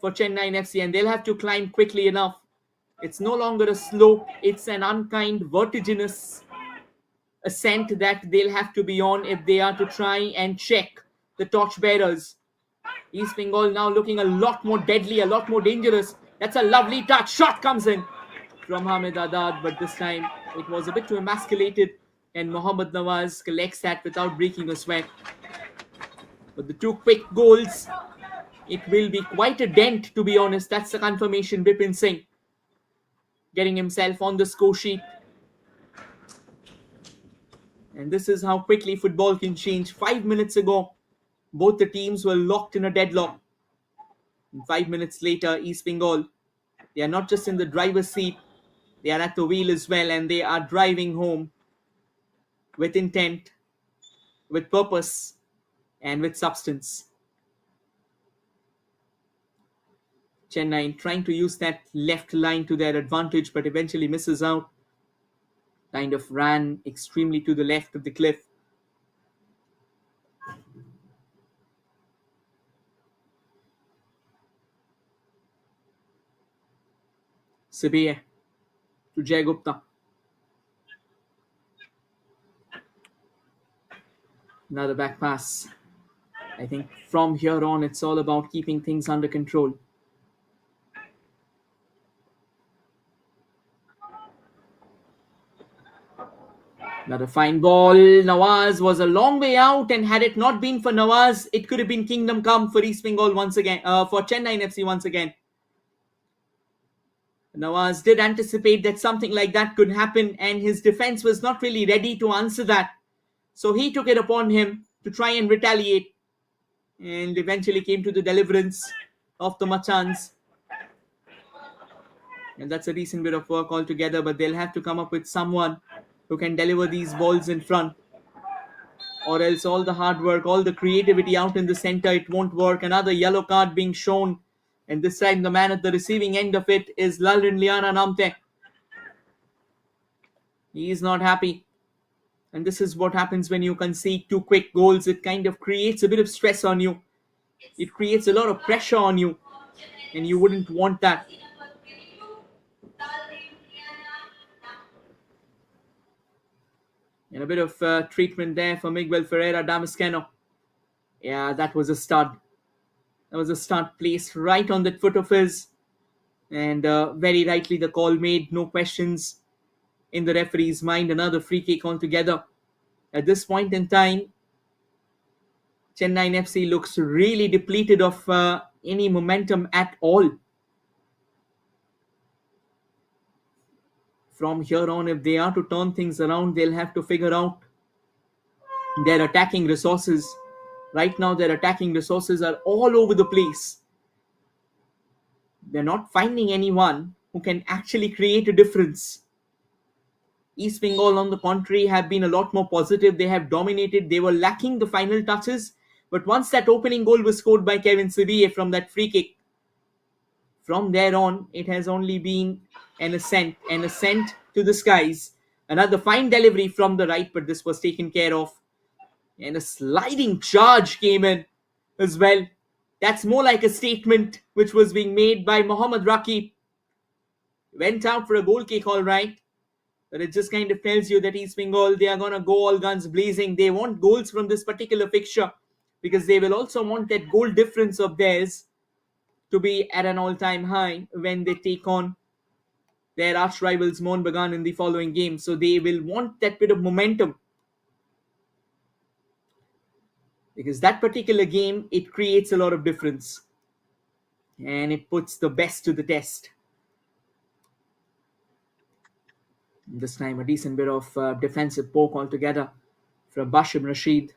for Chennaiyin FC, and they'll have to climb quickly enough. It's no longer a slope, it's an unkind, vertiginous ascent that they'll have to be on if they are to try and check the torchbearers. East Bengal now looking a lot more deadly, a lot more dangerous. That's a lovely touch. Shot comes in from Hamid Adad, but this time it was a bit too emasculated, and Mohammad Nawaz collects that without breaking a sweat. But the two quick goals, it will be quite a dent, to be honest. That's the confirmation. Bipin Singh getting himself on the score sheet. And this is how quickly football can change. 5 minutes ago, both the teams were locked in a deadlock. And 5 minutes later, East Bengal, they are not just in the driver's seat, they are at the wheel as well, and they are driving home with intent, with purpose, and with substance. Chennai trying to use that left line to their advantage, but eventually misses out. Kind of ran extremely to the left of the cliff. Sibiye to Jay Gupta. Another back pass. I think from here on, it's all about keeping things under control. Another fine ball. Nawaz was a long way out, and had it not been for Nawaz, it could have been kingdom come for East Bengal once again, for Chennaiyin FC once again. Nawaz did anticipate that something like that could happen, and his defense was not really ready to answer that. So he took it upon him to try and retaliate, and eventually came to the deliverance of the Machans. And that's a decent bit of work altogether, but they'll have to come up with someone who can deliver these balls in front, or else all the hard work, all the creativity out in the center, it won't work. Another yellow card being shown, and this time the man at the receiving end of it is Lalrin Liana Namte. He is not happy, and this is what happens when you concede two quick goals. It kind of creates a bit of stress on you, it creates a lot of pressure on you, and you wouldn't want that. And a bit of treatment there for Miguel Ferreira Damasceno. Yeah, that was a stud. That was a stud placed right on that foot of his. And very rightly the call made. No questions in the referee's mind. Another free kick altogether. At this point in time, Chennaiyin FC looks really depleted of any momentum at all. From here on, if they are to turn things around, they'll have to figure out their attacking resources. Right now, their attacking resources are all over the place. They're not finding anyone who can actually create a difference. East Bengal, on the contrary, have been a lot more positive. They have dominated. They were lacking the final touches. But once that opening goal was scored by Kevin Sibiye from that free kick, from there on, it has only been an ascent to the skies. Another fine delivery from the right, but this was taken care of. And a sliding charge came in as well. That's more like a statement which was being made by Mohammad Raqib. Went out for a goal kick, all right. But it just kind of tells you that East Bengal, they are going to go all guns blazing. They want goals from this particular fixture, because they will also want that goal difference of theirs to be at an all-time high when they take on their arch rivals Mohun Bagan in the following game. So they will want that bit of momentum, because that particular game, it creates a lot of difference. and it puts the best to the test. This time, a decent bit of defensive poke altogether from Bashim Rashid.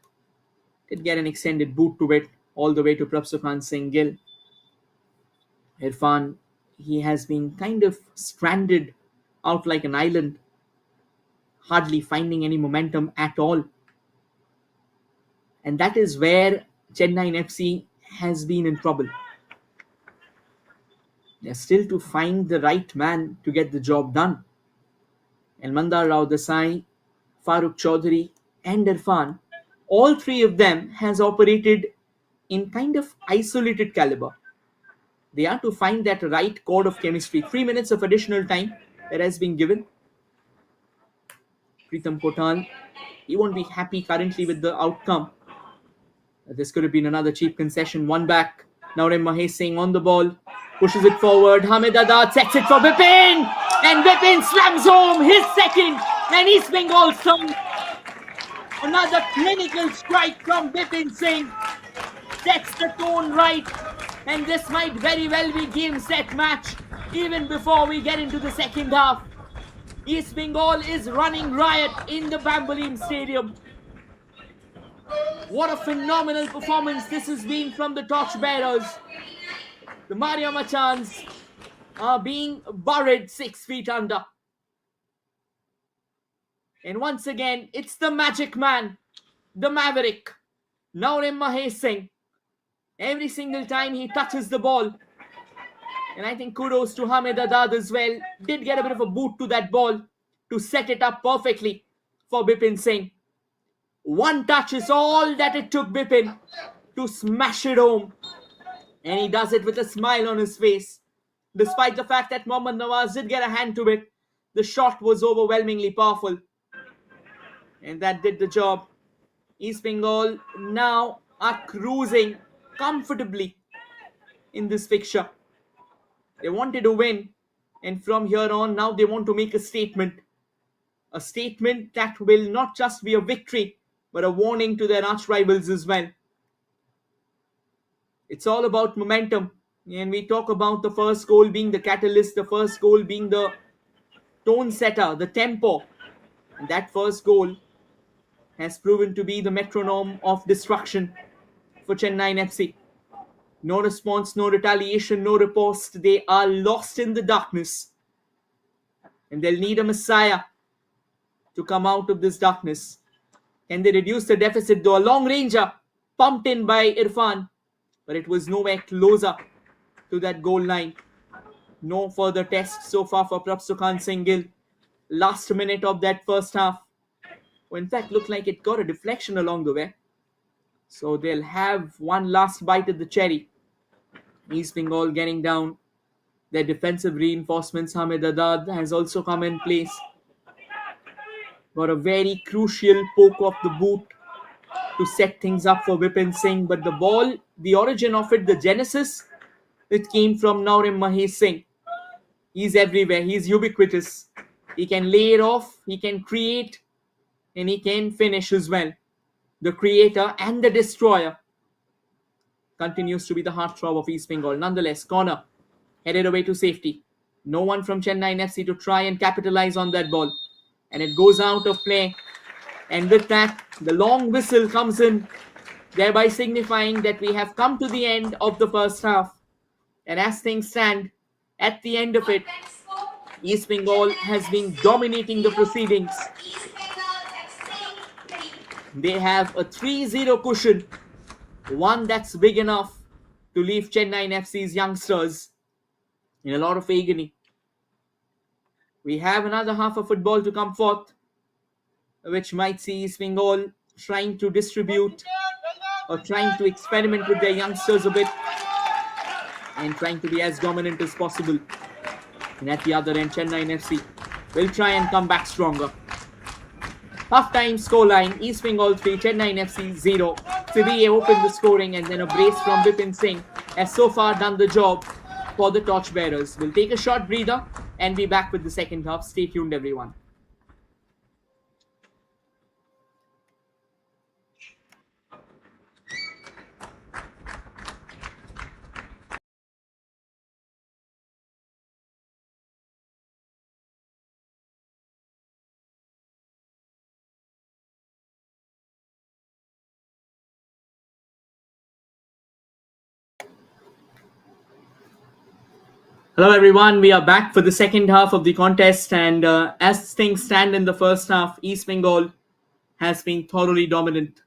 Did get an extended boot to it all the way to Prabsukhan Singh Gill. Irfan, he has been kind of stranded out like an island, hardly finding any momentum at all. And that is where Chennai FC has been in trouble. They're still to find the right man to get the job done. And Mandar Rao Desai, Farooq Chaudhary, and Irfan, all three of them has operated in kind of isolated caliber. They are to find that right chord of chemistry. 3 minutes of additional time that has been given. Pritham Kotal, he won't be happy currently with the outcome. This could have been another cheap concession. One back. Now Mahesh Singh on the ball. Pushes it forward. Hamid Adad sets it for Bipin. And Bipin slams home his second. And East Bengal some. Another clinical strike from Bipin Singh. Sets the tone right. And this might very well be game set match. Even before we get into the second half. East Bengal is running riot in the Bambolim Stadium. What a phenomenal performance this has been from the torchbearers. The Maria Machans are being buried 6 feet under. And once again, it's the magic man, the maverick, Naurim Mahesh Singh. Every single time he touches the ball. And I think kudos to Hamid Adad as well. Did get a bit of a boot to that ball to set it up perfectly for Bipin Singh. One touch is all that it took Bipin to smash it home. And he does it with a smile on his face. Despite the fact that Mohammad Nawaz did get a hand to it, the shot was overwhelmingly powerful. And that did the job. East Bengal now are cruising comfortably in this fixture. They wanted to win. And from here on, now they want to make a statement. A statement that will not just be a victory, but a warning to their arch rivals as well. It's all about momentum. And we talk about the first goal being the catalyst, the first goal being the tone setter, the tempo. And that first goal has proven to be the metronome of destruction for Chennaiyin FC. No response, no retaliation, no riposte. They are lost in the darkness. And they'll need a messiah to come out of this darkness. Can they reduce the deficit though? A long ranger pumped in by Irfan. But it was nowhere closer to that goal line. No further test so far for Prabsukhan Singh Gill. Last minute of that first half. In fact, looked like it got a deflection along the way. So they'll have one last bite at the cherry. East Bengal getting down. Their defensive reinforcements, Hamid Adad, has also come in place. Got a very crucial poke off the boot to set things up for Bipin Singh. But the ball, the origin of it, the genesis, it came from Naurim Mahesh Singh. He's everywhere. He's ubiquitous. He can lay it off. He can create. And he can finish as well. The creator and the destroyer continues to be the heartthrob of East Bengal. Nonetheless, corner headed away to safety. No one from Chennaiyin FC to try and capitalize on that ball. And it goes out of play. And with that, the long whistle comes in, thereby signifying that we have come to the end of the first half. And as things stand, at the end of it, East Bengal has been dominating the proceedings. They have a 3-0 cushion, one that's big enough to leave Chennaiyin FC's youngsters in a lot of agony. We have another half of football to come forth, which might see East Bengal trying to distribute or trying to experiment with their youngsters a bit and trying to be as dominant as possible. And at the other end, Chennaiyin FC will try and come back stronger. Half-time scoreline, East Bengal 3, Chennaiyin FC 0. Sidiye opened the scoring and then a brace from Bipin Singh has so far done the job for the torchbearers. We'll take a short breather and be back with the second half. Stay tuned, everyone. Hello, everyone. We are back for the second half of the contest, and as things stand in the first half, East Bengal has been thoroughly dominant.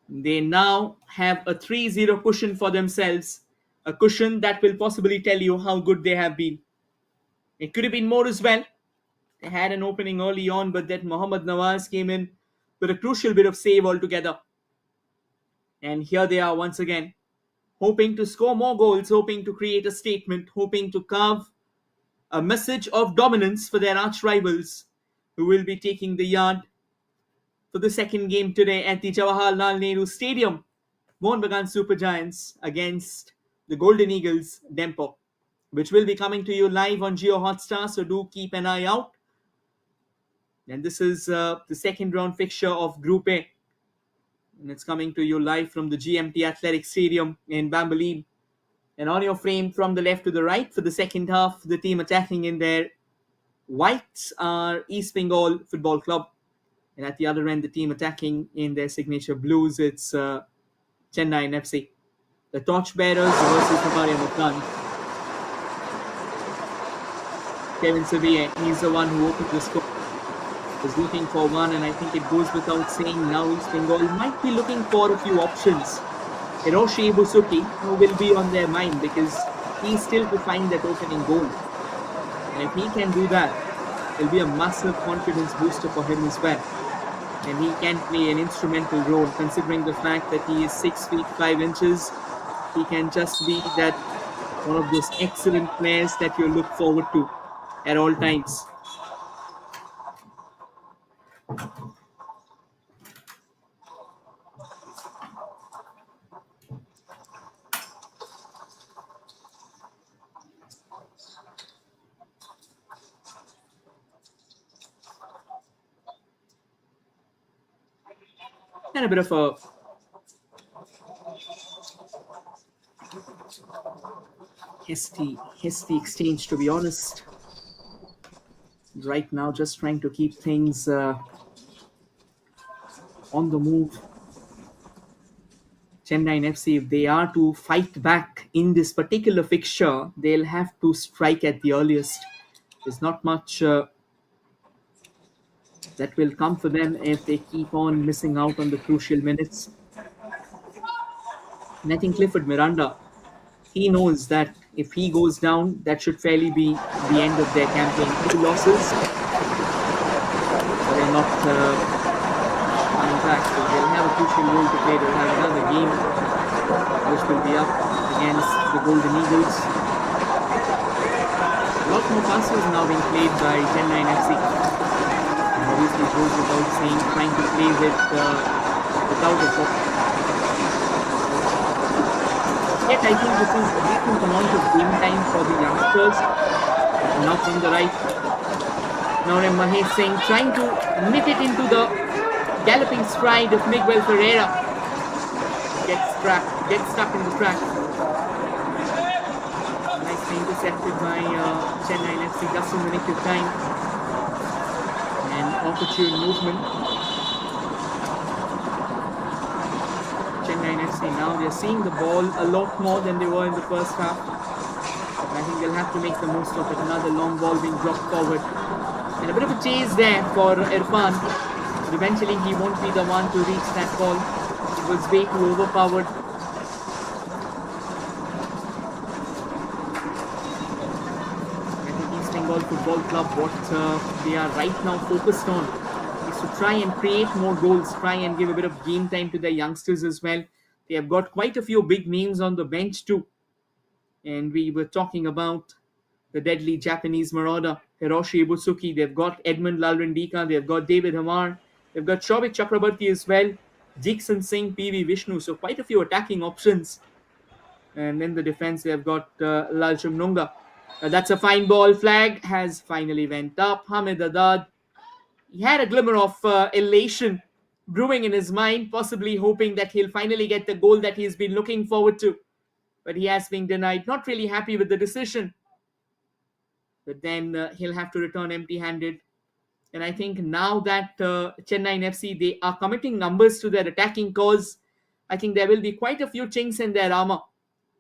They now have a 3-0 cushion for themselves, a cushion that will possibly tell you how good they have been. It could have been more as well. They had an opening early on, but that Mohammad Nawaz came in with a crucial bit of save altogether. And here they are once again, hoping to score more goals, hoping to create a statement, hoping to carve a message of dominance for their arch rivals, who will be taking the yard for the second game today at the Jawaharlal Nehru Stadium. Mohun Bagan Super Giants against the Golden Eagles Dempo, which will be coming to you live on Geo Hotstar, so do keep an eye out. And this is the second round fixture of Group A. And it's coming to you live from the GMT Athletic Stadium in Bambolim. And on your frame from the left to the right for the second half, the team attacking in their whites are East Bengal Football Club. And at the other end, the team attacking in their signature blues, it's Chennaiyin FC. The torchbearers versus Navaria Mukran. Kevin Sevilla, he's the one who opened the score. Was looking for one, and I think it goes without saying now East Bengal might be looking for a few options. Hiroshi Ibusuki, who will be on their mind because he's still to find that opening goal. And if he can do that, it'll be a massive confidence booster for him as well. And he can play an instrumental role considering the fact that he is 6 feet 5 inches. He can just be that one of those excellent players that you look forward to at all times. And a bit of a hasty exchange, to be honest. Right now, just trying to keep things on the move. Chennaiyin FC, if they are to fight back in this particular fixture, they'll have to strike at the earliest. There's not much that will come for them if they keep on missing out on the crucial minutes. And I think Clifford Miranda, he knows that if he goes down, that should fairly be the end of their campaign. 2 losses, so they're not coming back. So they'll have a crucial role to play. They'll have another game, which will be up against the Golden Eagles. A lot more passes now being played by Chennaiyin FC. And obviously, it goes without saying, trying to play without a foot. Yet I think this is a decent amount of game time for the youngsters. Now from the right, now Mahesh Singh trying to nip it into the galloping stride of Miguel Ferreira. Gets stuck in the track. Nicely intercepted by Chennaiyin FC just in the nick of time. And opportune movement. Chennaiyin FC now, they're seeing the ball a lot more than they were in the first half. And I think they'll have to make the most of it. Another long ball being dropped forward. And a bit of a chase there for Irfan. But eventually he won't be the one to reach that ball. It was way too overpowered. I think East Bengal Football Club, what they are right now focused on is to try and create more goals, try and give a bit of game time to their youngsters as well. They have got quite a few big names on the bench too. And we were talking about the deadly Japanese marauder, Hiroshi Ibusuki. They've got Edmund Lalrindika. They've got David Hamar. They've got Shobik Chakrabarti as well. Jigsan Singh, PV Vishnu. So quite a few attacking options. And in the defense, they've got Lalchum Nunga. That's a fine ball. Flag has finally went up. Hamid Adad, he had a glimmer of elation brewing in his mind, possibly hoping that he'll finally get the goal that he's been looking forward to. But he has been denied. Not really happy with the decision. But then he'll have to return empty-handed. And I think now that Chennaiyin FC, they are committing numbers to their attacking cause, I think there will be quite a few chinks in their armor.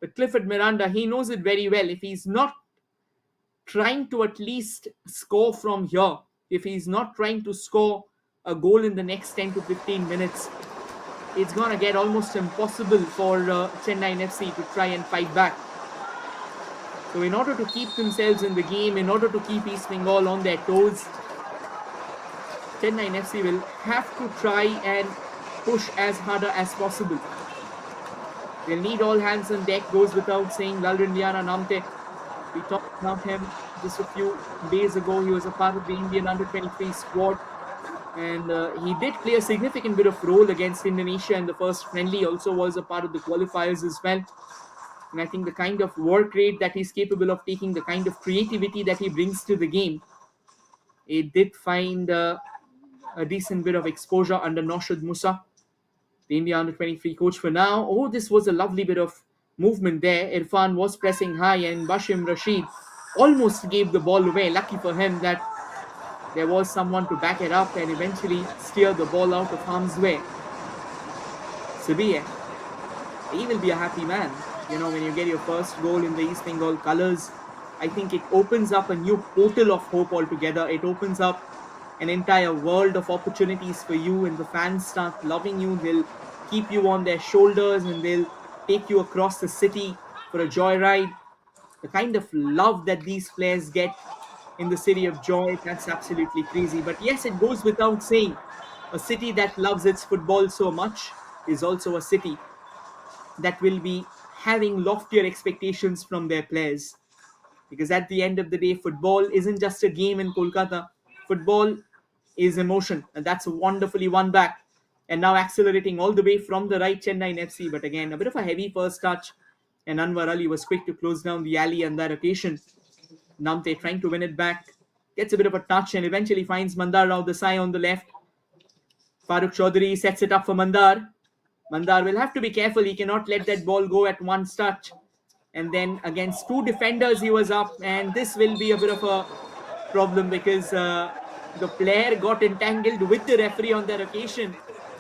But Clifford Miranda, he knows it very well. If he's not trying to at least score from here, if he's not trying to score a goal in the next 10 to 15 minutes, it's going to get almost impossible for Chennai FC to try and fight back. So in order to keep themselves in the game, in order to keep East Bengal on their toes, Chennai FC will have to try and push as harder as possible. They'll need all hands on deck, goes without saying. Lalrindiana Namte, we talked about him just a few days ago. He was a part of the Indian under-23 squad, and he did play a significant bit of role against Indonesia in the first friendly. Also was a part of the qualifiers as well. And I think the kind of work rate that he's capable of taking, the kind of creativity that he brings to the game, it did find a decent bit of exposure under Naushad Musa, the India under-23 coach for now. Oh, this was a lovely bit of movement there. Irfan was pressing high, and Bashim Rashid almost gave the ball away. Lucky for him that there was someone to back it up and eventually steer the ball out of harm's way. Sibiye, he will be a happy man. You know, when you get your first goal in the East Bengal colours, I think it opens up a new portal of hope altogether. It opens up an entire world of opportunities for you, and the fans start loving you. They'll keep you on their shoulders and they'll take you across the city for a joyride. The kind of love that these players get in the city of joy, that's absolutely crazy. But yes, it goes without saying, a city that loves its football so much is also a city that will be having loftier expectations from their players. Because at the end of the day, football isn't just a game in Kolkata. Football is emotion, and that's wonderfully won back. And now accelerating all the way from the right, Chennai FC. But again, a bit of a heavy first touch, and Anwar Ali was quick to close down the alley on that occasion. Namte trying to win it back, gets a bit of a touch and eventually finds Mandar Rao Desai on the left. Farooq Chaudhary sets it up for Mandar. Mandar will have to be careful. He cannot let that ball go at one touch. And then against two defenders, he was up. And this will be a bit of a problem because the player got entangled with the referee on that occasion.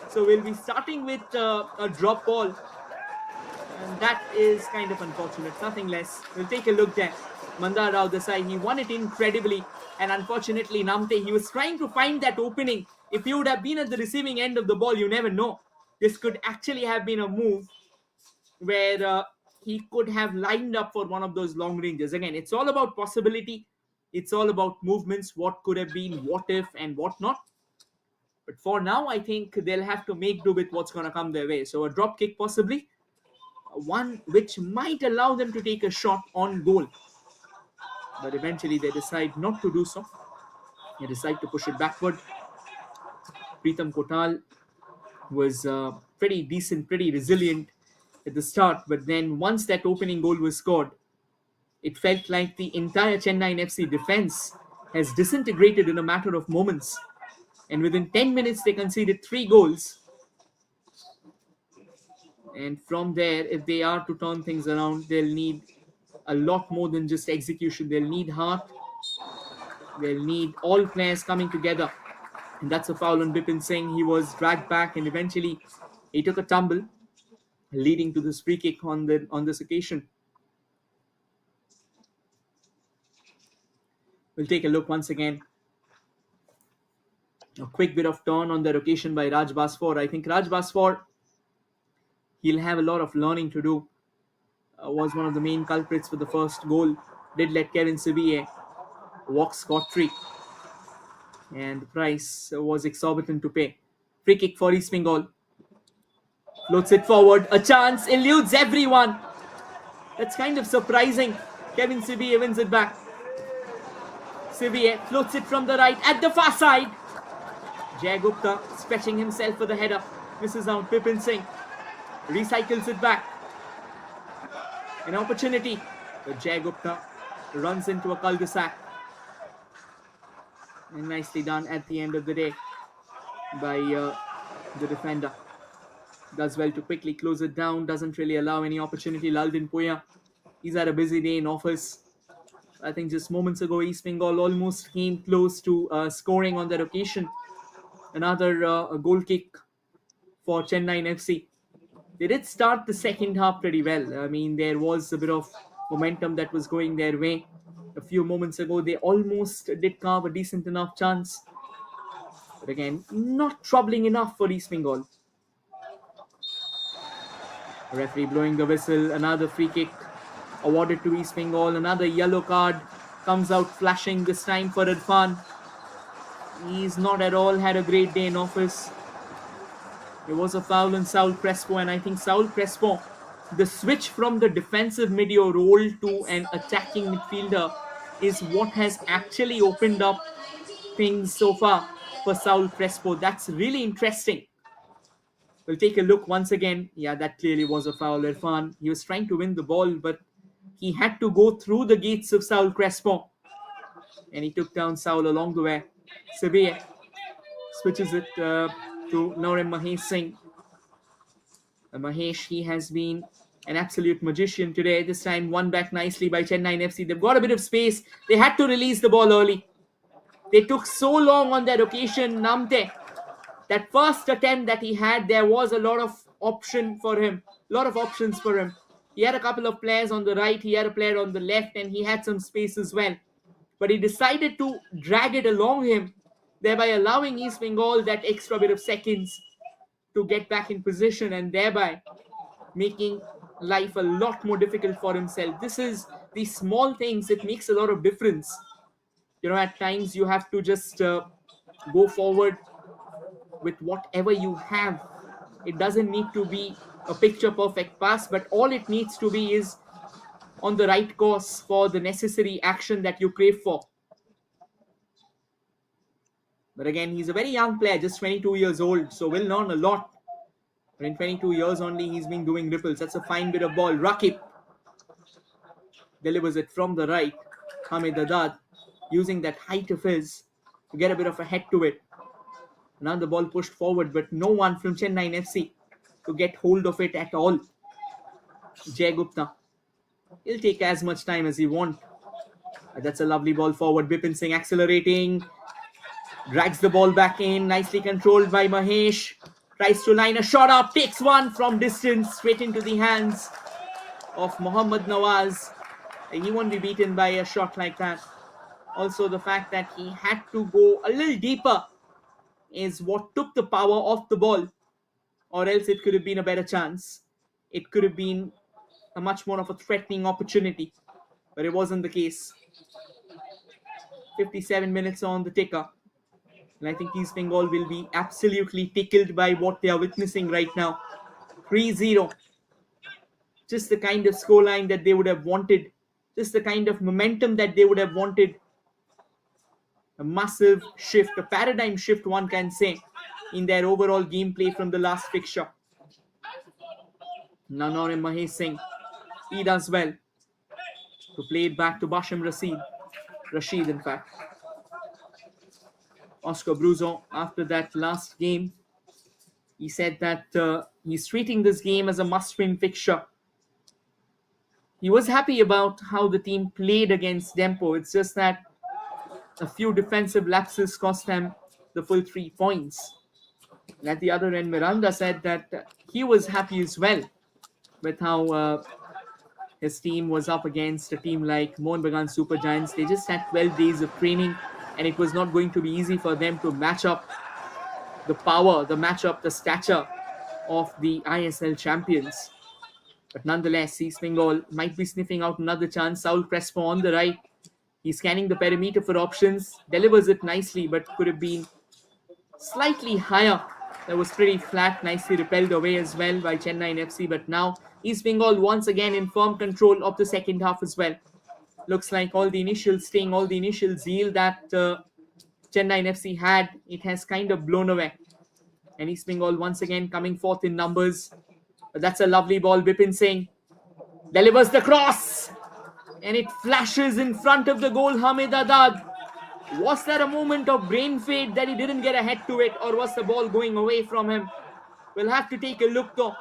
So we'll be starting with a drop ball. And that is kind of unfortunate. Nothing less. We'll take a look there. Mandar Rao Desai, he won it incredibly. And unfortunately, Namte, he was trying to find that opening. If he would have been at the receiving end of the ball, you never know. This could actually have been a move where he could have lined up for one of those long ranges. Again, it's all about possibility. It's all about movements, what could have been, what if, and what not. But for now, I think they'll have to make do with what's going to come their way. So a drop kick possibly, one which might allow them to take a shot on goal. But eventually they decide not to do so. They decide to push it backward. Pritam Kotal was pretty decent, pretty resilient at the start. But then once that opening goal was scored, it felt like the entire Chennai FC defense has disintegrated in a matter of moments. And within 10 minutes, they conceded 3 goals. And from there, if they are to turn things around, they'll need a lot more than just execution. They'll need heart. They'll need all players coming together. And that's a foul on Bipin Singh. He was dragged back and eventually he took a tumble, leading to this free kick on this occasion. We'll take a look once again. A quick bit of turn on that occasion by Raj Basfor. I think Raj Basfor, he'll have a lot of learning to do. Was one of the main culprits for the first goal. Did let Kevin Sibiye walk scot-free. And the price was exorbitant to pay. Free kick for East Bengal. Floats it forward. A chance. Eludes everyone. That's kind of surprising. Kevin Sibiye wins it back. Sibiye floats it from the right at the far side. Jay Gupta stretching himself for the header. Misses out. Bipin Singh recycles it back. An opportunity. But Jay Gupta runs into a cul-de-sac. And nicely done at the end of the day by the defender. Does well to quickly close it down. Doesn't really allow any opportunity. Laldin Puya, he's had a busy day in office. I think just moments ago, East Bengal almost came close to scoring on that occasion. Another goal kick for Chennai FC. They did start the second half pretty well. I mean, there was a bit of momentum that was going their way. A few moments ago, they almost did carve a decent enough chance. But again, not troubling enough for East Bengal. Referee blowing the whistle. Another free kick awarded to East Bengal. Another yellow card comes out flashing, this time for Irfan. He's not at all had a great day in office. There was a foul on Saul Crespo, and I think Saul Crespo, the switch from the defensive mid-order role to an attacking midfielder is what has actually opened up things so far for Saul Crespo. That's really interesting. We'll take a look once again. Yeah, that clearly was a foul. Irfan, he was trying to win the ball, but he had to go through the gates of Saul Crespo. And he took down Saul along the way. Sabir switches it to Norem Mahesh Singh. Mahesh, he has been an absolute magician today. This time won back nicely by Chennaiyin FC. They've got a bit of space. They had to release the ball early. They took so long on that occasion. Namte, that first attempt that he had, there was a lot of options for him. He had a couple of players on the right, he had a player on the left, and he had some space as well. But he decided to drag it along him, thereby allowing East Bengal that extra bit of seconds to get back in position and thereby making life a lot more difficult for himself. This is these small things, it makes a lot of difference. At times you have to just go forward with whatever you have. It doesn't need to be a picture perfect pass, but all it needs to be is on the right course for the necessary action that you crave for. But again, he's a very young player, just 22 years old, so will learn a lot. But in 22 years only, he's been doing ripples. That's a fine bit of ball. Rakib delivers it from the right. Hamid Haddad using that height of his to get a bit of a head to it. Another ball pushed forward, but no one from Chennaiyin FC to get hold of it at all. Jay Gupta, he'll take as much time as he wants. That's a lovely ball forward. Bipin Singh accelerating, drags the ball back in, nicely controlled by Mahesh. Tries to line a shot up, takes one from distance, straight into the hands of Mohammad Nawaz. He won't be beaten by a shot like that. Also, the fact that he had to go a little deeper is what took the power off the ball, or else it could have been a better chance. It could have been a much more of a threatening opportunity, but it wasn't the case. 57 minutes on the ticker, and I think East Bengal will be absolutely tickled by what they are witnessing right now. 3-0. Just the kind of scoreline that they would have wanted, just the kind of momentum that they would have wanted. A massive shift, a paradigm shift, one can say, in their overall gameplay from the last fixture. Nanor and Mahesh Singh, he does well to play it back to Basham Rashid, in fact. Oscar Bruzo, after that last game, he said that he's treating this game as a must-win fixture. He was happy about how the team played against Dempo. It's just that a few defensive lapses cost them the full 3 points. And at the other end, Miranda said that he was happy as well with how his team was up against a team like Mohun Bagan Super Giants. They just had 12 days of training, and it was not going to be easy for them to match up the power, the stature of the ISL champions. But nonetheless, East Bengal might be sniffing out another chance. Saul Crespo on the right. He's scanning the perimeter for options, delivers it nicely, but could have been slightly higher. That was pretty flat, nicely repelled away as well by Chennaiyin FC. But now East Bengal once again in firm control of the second half as well. Looks like all the initial sting, all the initial zeal that Chennaiyin FC had, it has kind of blown away. And East Bengal once again coming forth in numbers. But that's a lovely ball. Bipin Singh delivers the cross, and it flashes in front of the goal. Hamid Haddad. Was there a moment of brain fade that he didn't get a head to it, or was the ball going away from him? We'll have to take a look though.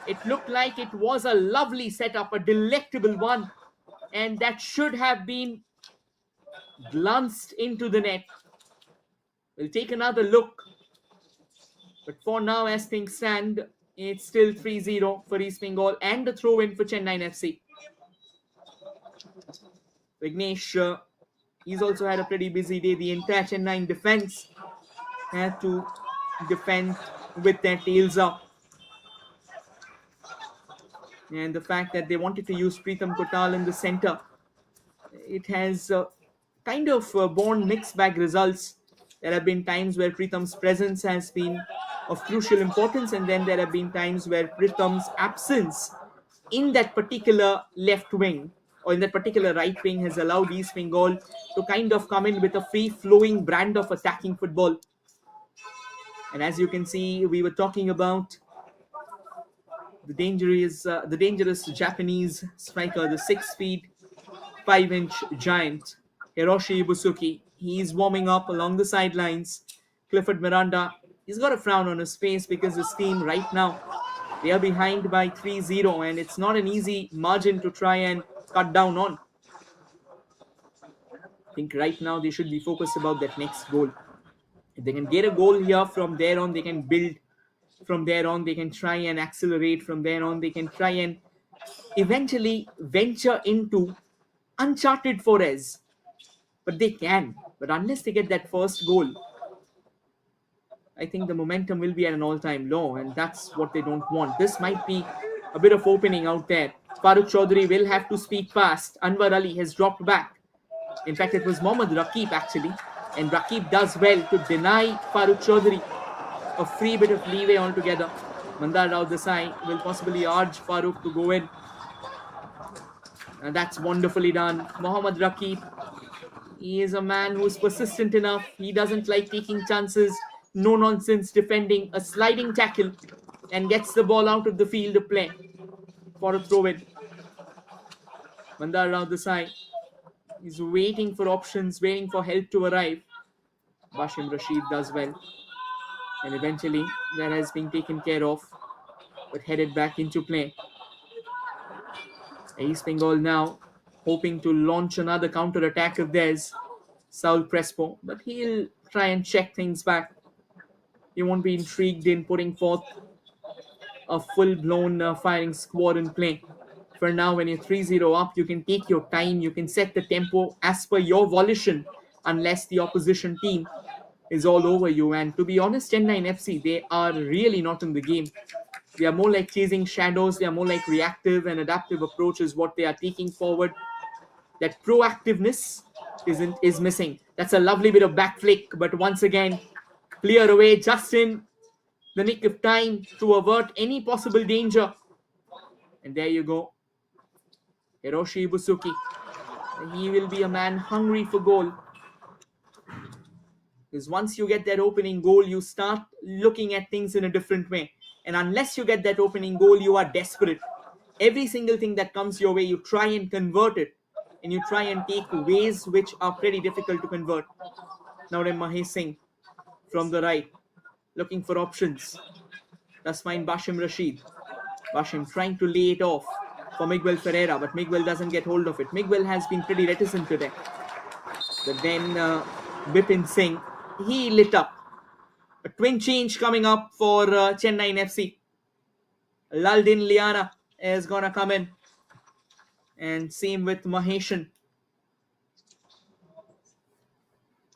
It looked like it was a lovely setup, a delectable one, and that should have been glanced into the net. We'll take another look. But for now, as things stand, It's still 3-0 for East Bengal and the throw in for Chennaiyin FC. Vignesh, he's also had a pretty busy day. The entire Chennaiyin defense had to defend with their tails up. And the fact that they wanted to use Pritham Kotal in the center, it has kind of borne mixed bag results. There have been times where Pritham's presence has been of crucial importance, and then there have been times where Pritham's absence in that particular left wing or in that particular right wing has allowed East Bengal to kind of come in with a free flowing brand of attacking football. And as you can see, we were talking about the dangerous Japanese striker, the 6 feet 5-inch giant, Hiroshi Ibusuki. He's warming up along the sidelines. Clifford Miranda, he's got a frown on his face because his team right now, they are behind by 3-0, and it's not an easy margin to try and cut down on. I think right now they should be focused about that next goal. If they can get a goal here, from there on they can build. From there on they can try and accelerate. From there on they can try and eventually venture into uncharted forays. But they can. But unless they get that first goal, I think the momentum will be at an all-time low, and that's what they don't want. This might be a bit of opening out there. Farooq Chaudhary will have to speak fast. Anwar Ali has dropped back. In fact, it was Mohammad Rakib actually, and Rakib does well to deny Farooq Chaudhary a free bit of leeway altogether. Mandar Rao Desai will possibly urge Farooq to go in. And that's wonderfully done. Mohammad Rakib, he is a man who's persistent enough. He doesn't like taking chances. No nonsense defending. A sliding tackle and gets the ball out of the field of play for a throw in. Mandar Rao Desai is waiting for options, waiting for help to arrive. Bashim Rashid does well. And eventually that has been taken care of, but headed back into play. East Bengal now hoping to launch another counter attack of theirs. Saul Crespo, but he'll try and check things back. He won't be intrigued in putting forth a full-blown firing squad in play. For now, when you're 3-0 up, you can take your time, you can set the tempo as per your volition, unless the opposition team is all over you. And to be honest, Chennaiyin FC, they are really not in the game. They are more like chasing shadows. They are more like reactive and adaptive approaches what they are taking forward. That proactiveness is missing. That's a lovely bit of back flick, but once again, clear away just in the nick of time to avert any possible danger. And there you go. Hiroshi Ibusuki. He will be a man hungry for goal. Because once you get that opening goal, you start looking at things in a different way. And unless you get that opening goal, you are desperate. Every single thing that comes your way, you try and convert it. And you try and take ways which are pretty difficult to convert. Now then Mahesh Singh from the right, looking for options. That's fine, Bashim Rashid. Bashim trying to lay it off for Miguel Ferreira, but Miguel doesn't get hold of it. Miguel has been pretty reticent today. But then Bipin Singh, he lit up. A twin change coming up for Chennaiyin FC. Laldin Liana is going to come in. And same with Maheshan.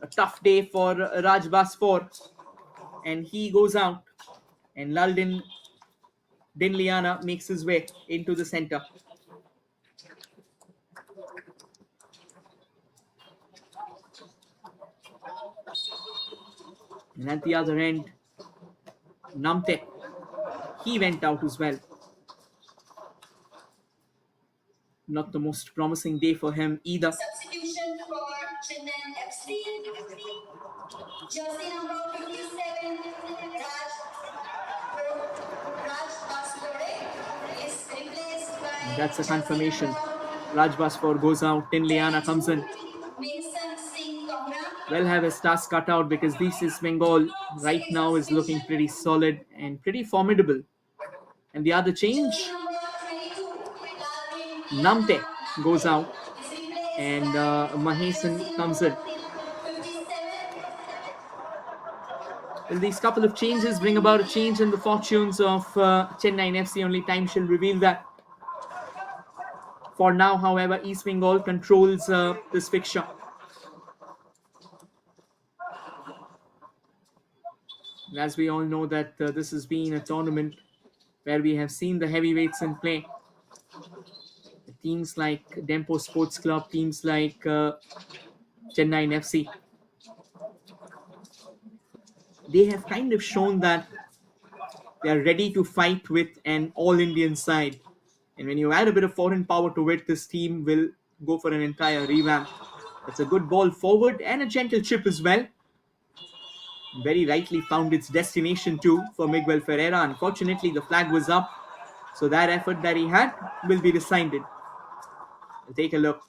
A tough day for Raj Basfor. And he goes out. And Laldin Dinliana makes his way into the center. And at the other end, Namte, he went out as well. Not the most promising day for him either. Substitution for Chennaiyin FC. Jersey number 57, Raj Basfore is replaced by. That's a confirmation. Raj Basfor goes out. Tinliana comes in. Will have his task cut out because this is Bengal right now is looking pretty solid and pretty formidable. And the other change, Namte goes out and Mahesan comes in. Will these couple of changes bring about a change in the fortunes of Chennaiyin FC? Only time shall reveal that. For now, however, East Bengal controls this fixture. And as we all know that this has been a tournament where we have seen the heavyweights in play. Teams like Dempo Sports Club, teams like Chennaiyin FC, they have kind of shown that they are ready to fight with an all-Indian side. And when you add a bit of foreign power to it, this team will go for an entire revamp. It's a good ball forward and a gentle chip as well. Very rightly found its destination too for Miguel Ferreira. Unfortunately, the flag was up, so that effort that he had will be rescinded. We'll take a look.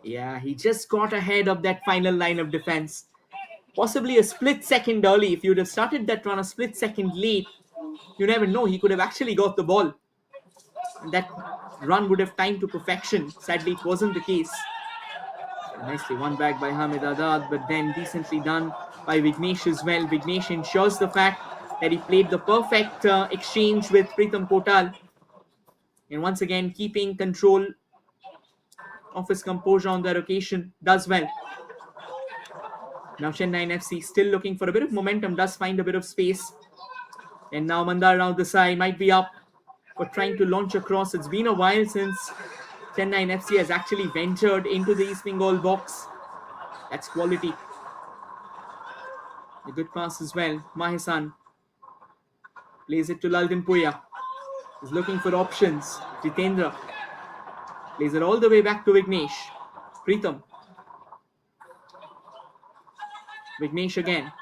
Yeah, he just got ahead of that final line of defense. Possibly a split second early. If you'd have started that run a split second late, you never know. He could have actually got the ball. And that run would have timed to perfection. Sadly, it wasn't the case. Nicely won back by Hamid Adad, but then decently done by Vignesh as well. Vignesh ensures the fact that he played the perfect exchange with Pritam Kotal. And once again, keeping control of his composure on that occasion, does well. Now Chennaiyin FC still looking for a bit of momentum, does find a bit of space. And now Mandar Rao Desai might be up for trying to launch across. It's been a while since Chennaiyin FC has actually ventured into the East Bengal box. That's quality. A good pass as well. Mahesan plays it to Laldin Puya. He's looking for options. Jitendra plays it all the way back to Vignesh. Pritam. Vignesh again.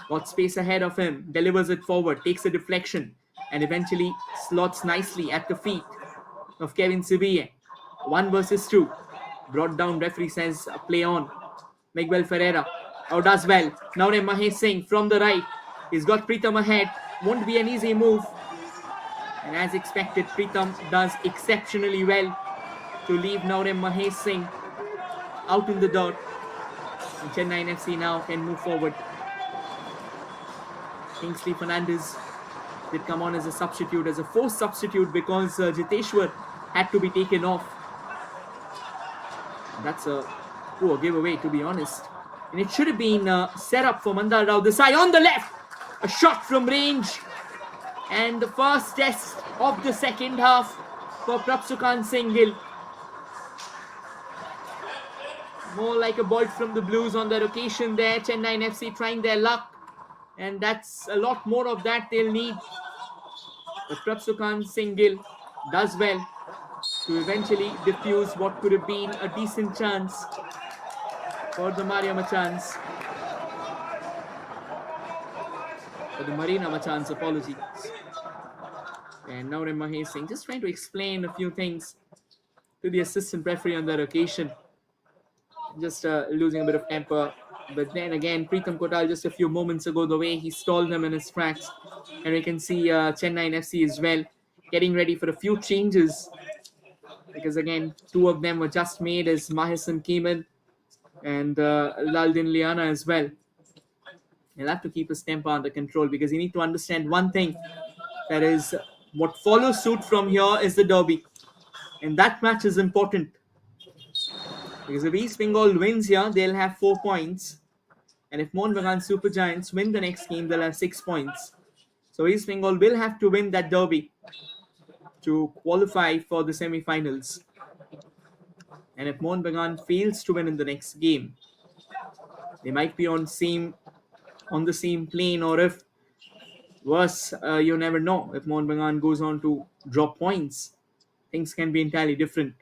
Got space ahead of him. Delivers it forward. Takes a deflection. And eventually slots nicely at the feet of Kevin Sibiye. 1 versus 2. Brought down, referee says play on. Miguel Ferreira. Oh, does well. Now Mahesh Singh from the right. He's got Pritam ahead. Won't be an easy move. And as expected, Pritam does exceptionally well to leave Naurem Mahesh Singh out in the dirt. And Chennaiyin FC now can move forward. Kingsley Fernandez did come on as a substitute, as a forced substitute, because Jiteshwar had to be taken off. That's a poor giveaway, to be honest. And it should have been set up for Mandar Rao Desai on the left. A shot from range. And the first test of the second half for Prapsukan Singhil. More like a bolt from the blues on that occasion there. Chennaiyin FC trying their luck. And that's a lot more of that they'll need. But Prapsukan Singhil does well to eventually diffuse what could have been a decent chance for the Maria Machans. For the Marina Machans, apologies. And now Mahesh Singh just trying to explain a few things to the assistant referee on that occasion. Just losing a bit of temper. But then again, Pritam Kotal just a few moments ago, the way he stalled them in his tracks. And we can see Chennaiyin FC as well getting ready for a few changes. Because again, 2 of them were just made as Mahesan came in and Laldin Liana as well. He'll have to keep his temper under control because you need to understand one thing. That is, what follows suit from here is the derby. And that match is important. Because if East Bengal wins here, they'll have 4 points. And if Mohun Bagan Super Giants win the next game, they'll have 6 points. So East Bengal will have to win that derby to qualify for the semi-finals. And if Mohun Bagan fails to win in the next game, they might be on the same plane, or if worse, you never know. If Mohun Bagan goes on to drop points, things can be entirely different.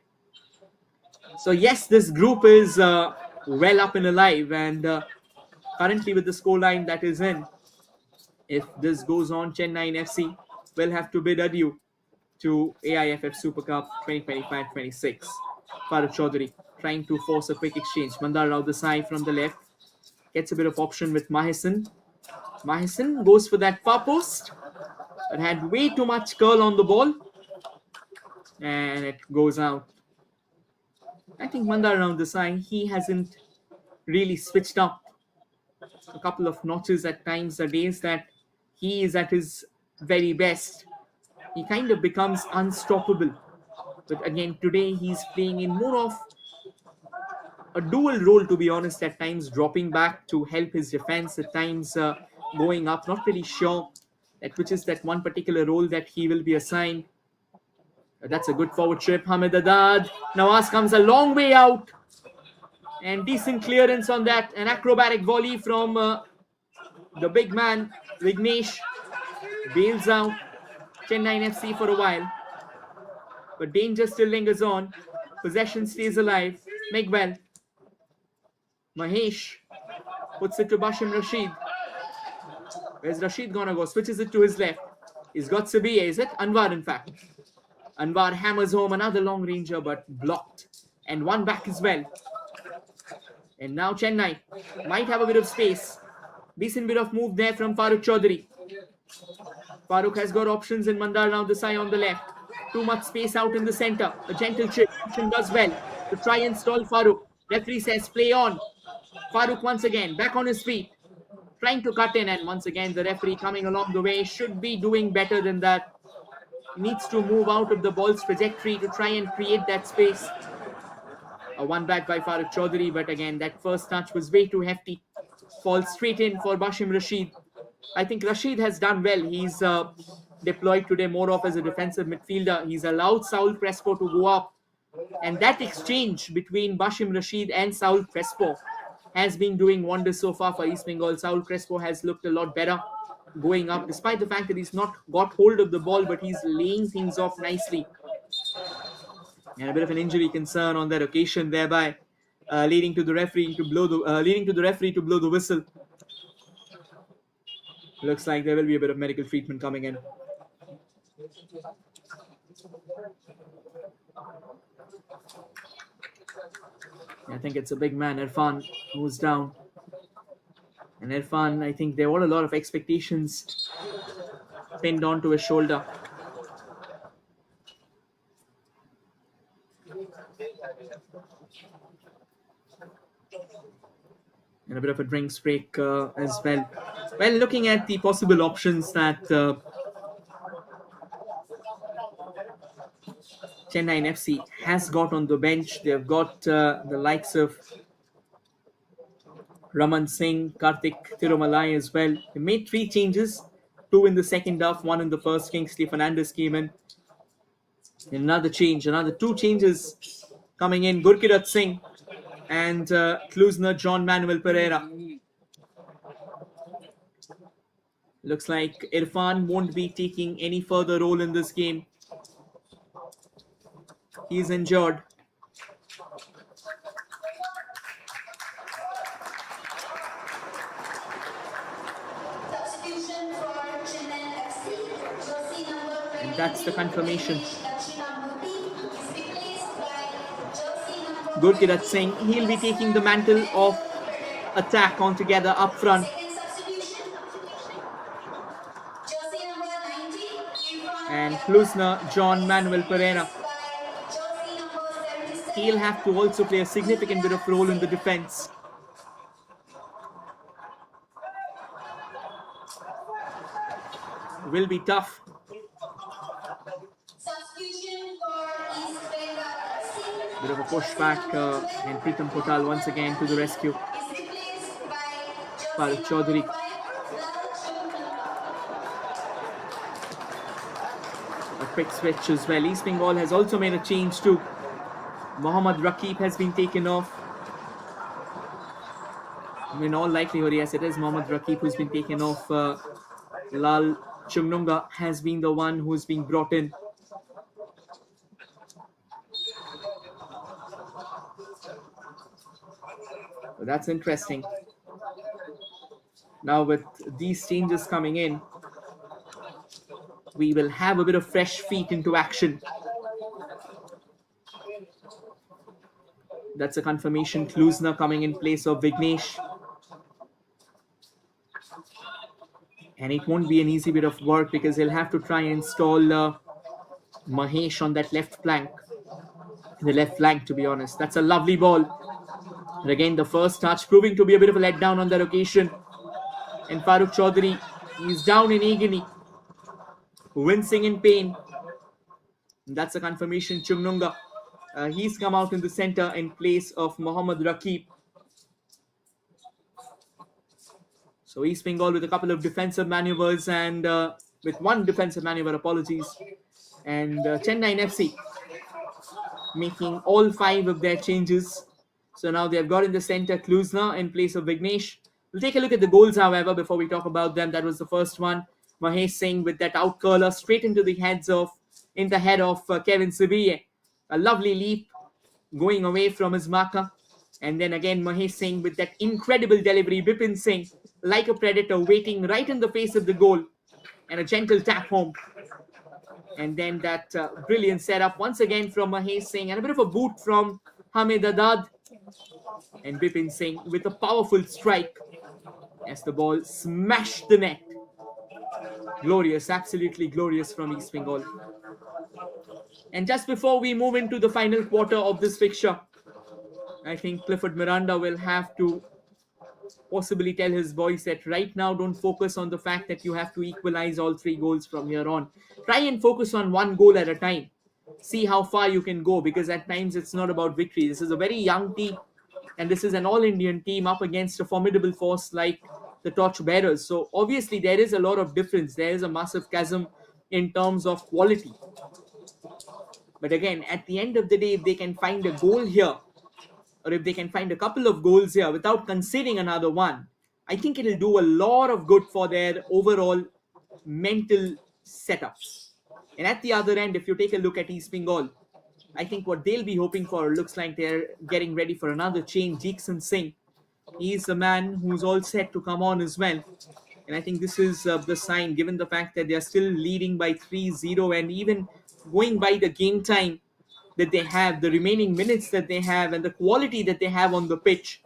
So yes, this group is well up and alive, and currently with the scoreline that is in, if this goes on, Chennaiyin FC will have to bid adieu to AIFF Super Cup 2025-26. Farooq Chaudhary trying to force a quick exchange. Mandar Rao Desai from the left gets a bit of option with Mahesan. Mahesan goes for that far post, but had way too much curl on the ball, and it goes out. I think Mandar Rao Desai, he hasn't really switched up a couple of notches at times, the days that he is at his very best, he kind of becomes unstoppable. But again, today he's playing in more of a dual role, to be honest, at times dropping back to help his defense, at times going up. Not really sure that which is that one particular role that he will be assigned. That's a good forward trip. Hamid Adad. Nawaz comes a long way out. And decent clearance on that. An acrobatic volley from the big man, Vignesh. Bails out Chennaiyin FC for a while. But danger still lingers on. Possession stays alive. Miguel. Mahesh puts it to Bashim Rashid. Where's Rashid gonna go? Switches it to his left. He's got Sabiya, is it? Anwar, in fact. Anwar hammers home another long ranger, but blocked. And one back as well. And now Chennai might have a bit of space. Decent bit of move there from Farooq Chaudhary. Farooq has got options in Mandar now Desai on the left. Too much space out in the center. A gentle chip. Does well to try and stall Farooq. Referee says play on. Farooq once again back on his feet. Trying to cut in, and once again the referee coming along the way. Should be doing better than that. He needs to move out of the ball's trajectory to try and create that space. A one back by Farooq Chaudhary, but again that first touch was way too hefty. Falls straight in for Bashim Rashid. I think Rashid has done well. He's deployed today more of as a defensive midfielder. He's allowed Saul Crespo to go up. And that exchange between Bashim Rashid and Saul Crespo has been doing wonders so far for East Bengal. Saul Crespo has looked a lot better going up, despite the fact that he's not got hold of the ball, but he's laying things off nicely. And a bit of an injury concern on that occasion, thereby leading to the referee to blow the whistle. Looks like there will be a bit of medical treatment coming in. I think it's a big man, Irfan, who's down. And Irfan, I think there were a lot of expectations pinned onto his shoulder. And a bit of a drinks break as well. Well, looking at the possible options that Chennaiyin FC has got on the bench, they've got the likes of Raman Singh, Karthik Tirumalai as well. They made 3 changes, 2 in the second half, 1 in the first. Kingsley Fernandez came in. Another 2 changes coming in. Gurkirat Singh and Klusner John Manuel Pereira. Looks like Irfan won't be taking any further role in this game. He's injured. Substitution for Chennaiyin FC. Jersey number 20. And that's the confirmation. Gurkirat Singh, he'll be taking the mantle of attack altogether up front. Second substitution. Jersey number 90. Irfan And Klusner John Manuel Pereira. by jersey number 77. He'll have to also play a significant bit of role in the defense. Will be tough. Substitution for East Bengal FC. Bit of a pushback, and Pritam Kotal once again to the rescue. Is replaced by Farooq jersey Chaudhary. number 5, A quick switch as well. East Bengal has also made a change too. Mohammad Rakib has been taken off. In all likelihood, yes, it is Mohammad Rakib who's been taken off. Lal Chungnunga has been the one who's been brought in. So that's interesting. Now with these changes coming in, we will have a bit of fresh feet into action. That's a confirmation. Klusner coming in place of Vignesh. And it won't be an easy bit of work because he'll have to try and install Mahesh on that left flank. The left flank, to be honest. That's a lovely ball. But again, the first touch proving to be a bit of a letdown on that occasion. And Farooq Chaudhary is down in agony, wincing in pain. And that's a confirmation. Chumnunga, he's come out in the center in place of Mohammad Rakib. So East Bengal with a couple of defensive maneuvers and with one defensive maneuver, apologies. And Chennaiyin FC making all 5 of their changes. So now they've got in the center Klusna in place of Vignesh. We'll take a look at the goals, however, before we talk about them. That was the first one. Mahesh Singh with that out curler straight into the head of Kevin Sibiye. A lovely leap going away from his marker. And then again, Mahesh Singh with that incredible delivery. Bipin Singh, like a predator, waiting right in the face of the goal. And a gentle tap home. And then that brilliant setup once again from Mahesh Singh. And a bit of a boot from Hamid Adad. And Bipin Singh with a powerful strike as the ball smashed the net. Glorious, absolutely glorious from East Bengal. And just before we move into the final quarter of this fixture, I think Clifford Miranda will have to possibly tell his boys that right now don't focus on the fact that you have to equalize all 3 goals from here on. Try and focus on 1 goal at a time. See how far you can go, because at times it's not about victory. This is a very young team, and this is an all-Indian team up against a formidable force like the Torchbearers. So obviously there is a lot of difference. There is a massive chasm in terms of quality. But again, at the end of the day, if they can find a goal here, or if they can find a couple of goals here without conceding another one, I think it'll do a lot of good for their overall mental setups. And at the other end, if you take a look at East Bengal, I think what they'll be hoping for, looks like they're getting ready for another change. Jeekson Singh, he's the man who's all set to come on as well. And I think this is the sign, given the fact that they're still leading by 3-0, and even going by the game time that they have, the remaining minutes that they have, and the quality that they have on the pitch,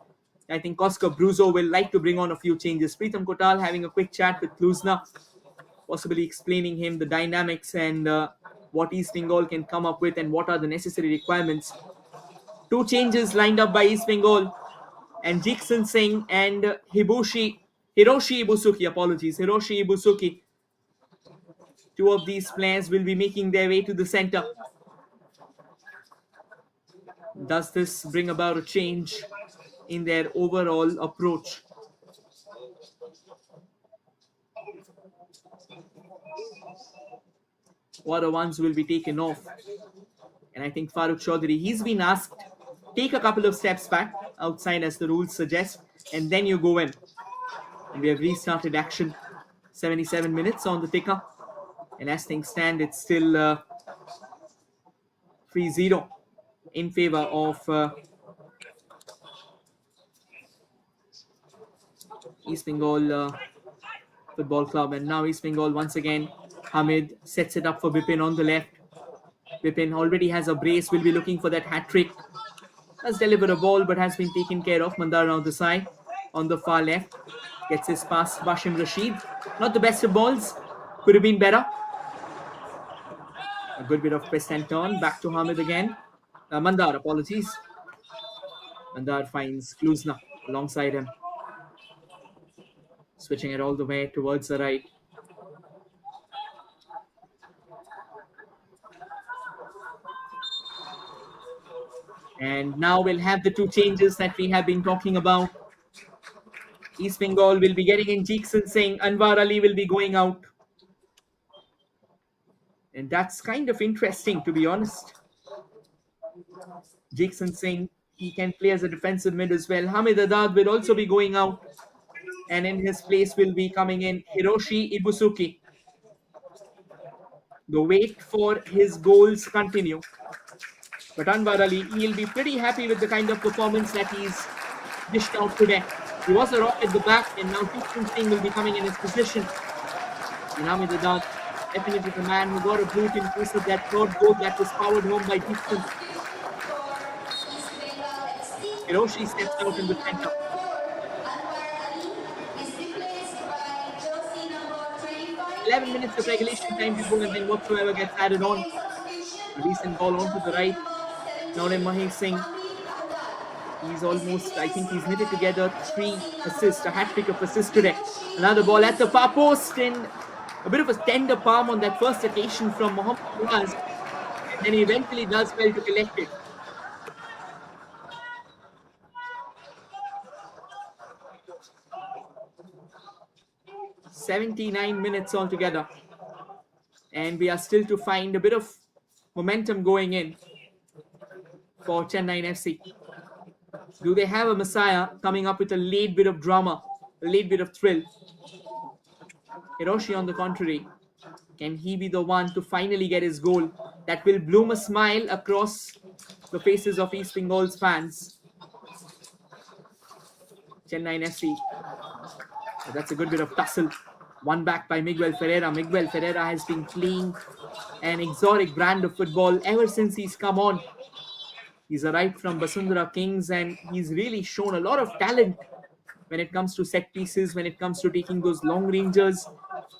I think Oscar Bruzo will like to bring on a few changes. Pritam Kotal having a quick chat with Klusna, possibly explaining him the dynamics and what East Bengal can come up with and what are the necessary requirements. 2 changes lined up by East Bengal, and Jeekson Singh and Hiroshi Ibusuki. 2 of these players will be making their way to the center. Does this bring about a change in their overall approach? What ones will be taken off? And I think Farooq Chaudhary, he's been asked, take a couple of steps back outside as the rules suggest, and then you go in. And we have restarted action. 77 minutes on the ticker. And as things stand, it's still 3-0 in favor of East Bengal Football Club. And now East Bengal once again, Hamid sets it up for Bipin on the left. Bipin already has a brace, will be looking for that hat-trick. Has delivered a ball but has been taken care of. Mandar on the side, on the far left. Gets his pass, Bashim Rashid. Not the best of balls, could have been better. A good bit of twist and turn, back to Hamid again. Mandar, apologies. Mandar finds Klusna alongside him. Switching it all the way towards the right. And now we'll have the 2 changes that we have been talking about. East Bengal will be getting in Jeekson Singh. Anwar Ali will be going out. And that's kind of interesting, to be honest. Jeekson Singh, he can play as a defensive mid as well. Hamid Adad will also be going out. And in his place will be coming in Hiroshi Ibusuki. The wait for his goals continue. But Anwar Ali, he'll be pretty happy with the kind of performance that he's dished out today. He was a rock at the back, and now Jeekson Singh will be coming in his position. And Hamid Adad, definitely the man who got a boot in case of that 3rd goal that was powered home by Jeekson. Hiroshi steps out in the center. 11 minutes of regulation time before anything whatsoever gets added on. A decent ball onto the right. Now then Mahesh Singh. He's almost, I think he's knitted together 3 assists, a hat trick of assists today. Another ball at the far post, and a bit of a tender palm on that first occasion from Mohammad Riaz, and then he eventually does well to collect it. 79 minutes altogether, and we are still to find a bit of momentum going in for Chennaiyin FC. Do they have a Messiah coming up with a late bit of drama, a late bit of thrill? Hiroshi, on the contrary, can he be the one to finally get his goal that will bloom a smile across the faces of East Bengal's fans? Chennaiyin FC. That's a good bit of tussle. One back by Miguel Ferreira. Miguel Ferreira has been playing an exotic brand of football ever since he's come on. He's arrived from Basundhara Kings, and he's really shown a lot of talent when it comes to set pieces, when it comes to taking those long rangers,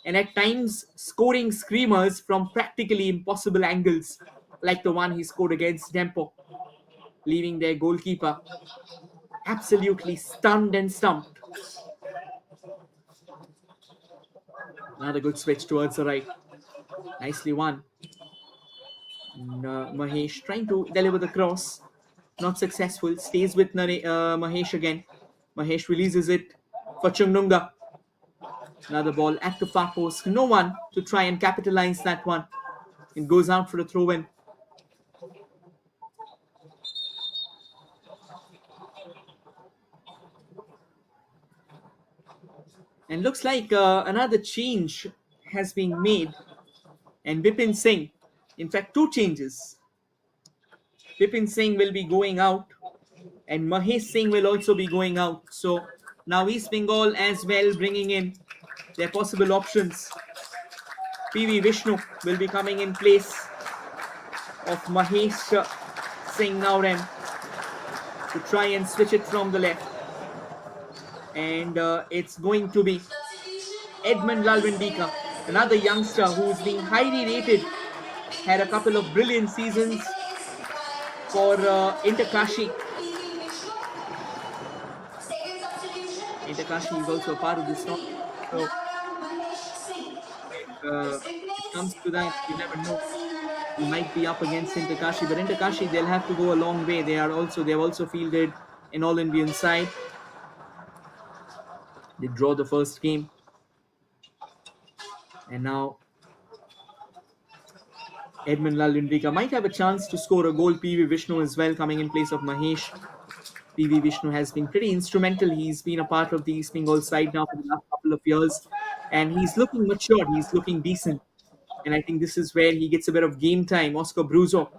and at times scoring screamers from practically impossible angles, like the one he scored against Dempo, leaving their goalkeeper absolutely stunned and stumped. Another good switch towards the right. Nicely won. And, Mahesh trying to deliver the cross. Not successful. Stays with Mahesh again. Mahesh releases it for Chungnunga. Another ball at the far post. No one to try and capitalize that one. It goes out for a throw in. And looks like another change has been made. And Bipin Singh, in fact, 2 changes. Bipin Singh will be going out, and Mahesh Singh will also be going out. So now East Bengal as well bringing in their possible options. PV Vishnu will be coming in place of Mahesh Singh now then to try and switch it from the left. And it's going to be Edmund Lalwindika, another youngster who's been highly rated, had a couple of brilliant seasons for Interkashi. Interkashi is also a part of this tournament. So if it comes to that, you never know. He might be up against Interkashi, but Interkashi, they'll have to go a long way. They've also fielded an All-Indian side. They draw the first game, and now Edmund Lalwindika might have a chance to score a goal. PV Vishnu as well coming in place of Mahesh. PV Vishnu has been pretty instrumental. He's been a part of the East Bengal side now for the last couple of years, and he's looking mature. He's looking decent, and I think this is where he gets a bit of game time. Oscar Bruzo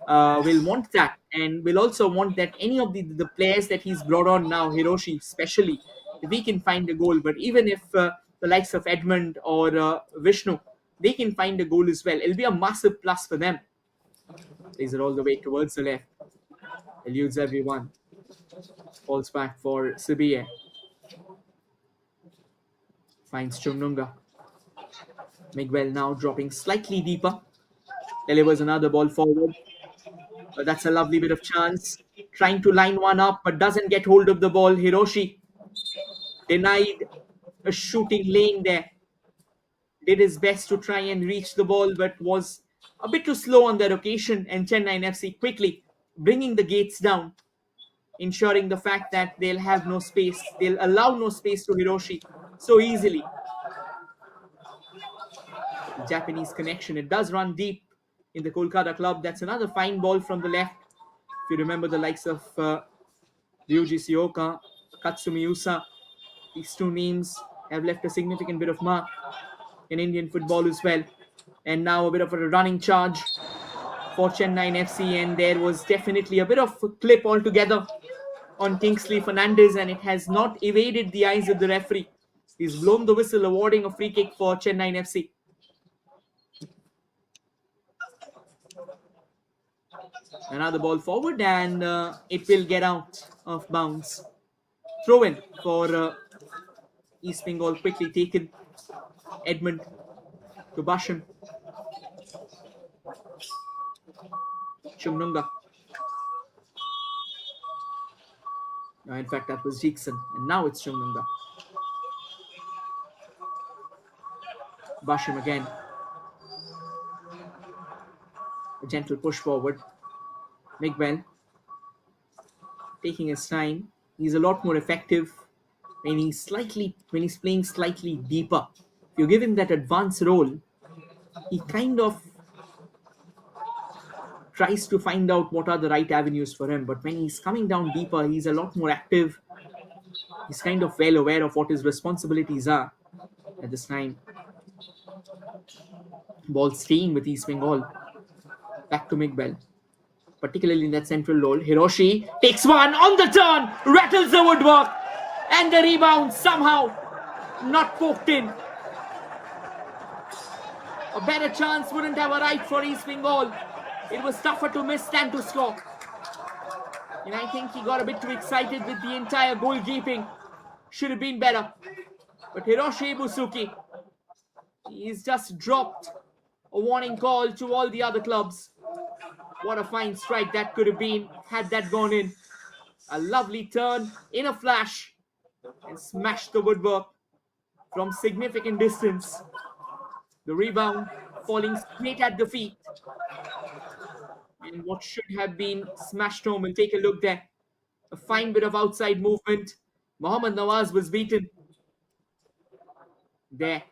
will want that, and will also want that any of the players that he's brought on now, Hiroshi especially, if he can find a goal. But even if the likes of Edmund or Vishnu, they can find a goal as well, it'll be a massive plus for them. Plays it all the way towards the left. Eludes everyone. Falls back for Sibiye. Finds Chungnunga. Miguel now dropping slightly deeper. Delivers another ball forward. But that's a lovely bit of chance. Trying to line one up, but doesn't get hold of the ball. Hiroshi denied a shooting lane there. Did his best to try and reach the ball, but was a bit too slow on that occasion. And Chennaiyin FC quickly bringing the gates down, ensuring the fact that they'll have no space. They'll allow no space to Hiroshi so easily. The Japanese connection. It does run deep in the Kolkata club. That's another fine ball from the left. If you remember the likes of Ryuji Sioka, Katsumi Usa, these 2 names have left a significant bit of mark in Indian football as well. And now a bit of a running charge for Chennaiyin FC, and there was definitely a bit of a clip altogether on Kingsley Fernandez, and it has not evaded the eyes of the referee. He's blown the whistle, awarding a free kick for Chennaiyin FC. Another ball forward, and it will get out of bounds. Throw in for East Bengal, quickly taken. Edmund to Basham. Chungnunga. In fact, that was Jackson, and now it's Chungnunga. Basham again. A gentle push forward. Miguel taking his time. He's a lot more effective when he's playing slightly deeper. If you give him that advanced role, he kind of tries to find out what are the right avenues for him. But when he's coming down deeper, he's a lot more active. He's kind of well aware of what his responsibilities are at this time. Ball staying with East Bengal. Back to Miguel, particularly in that central role. Hiroshi takes one on the turn, rattles the woodwork, and the rebound somehow not poked in. A better chance wouldn't have arrived for East Bengal. It was tougher to miss than to score. And I think he got a bit too excited with the entire goalkeeping. Should have been better. But Hiroshi Ibusuki, he's just dropped a warning call to all the other clubs. What a fine strike that could have been had that gone in. A lovely turn in a flash and smashed the woodwork from significant distance. The rebound falling straight at the feet. And what should have been smashed home. We'll take a look there. A fine bit of outside movement. Mohammad Nawaz was beaten. There.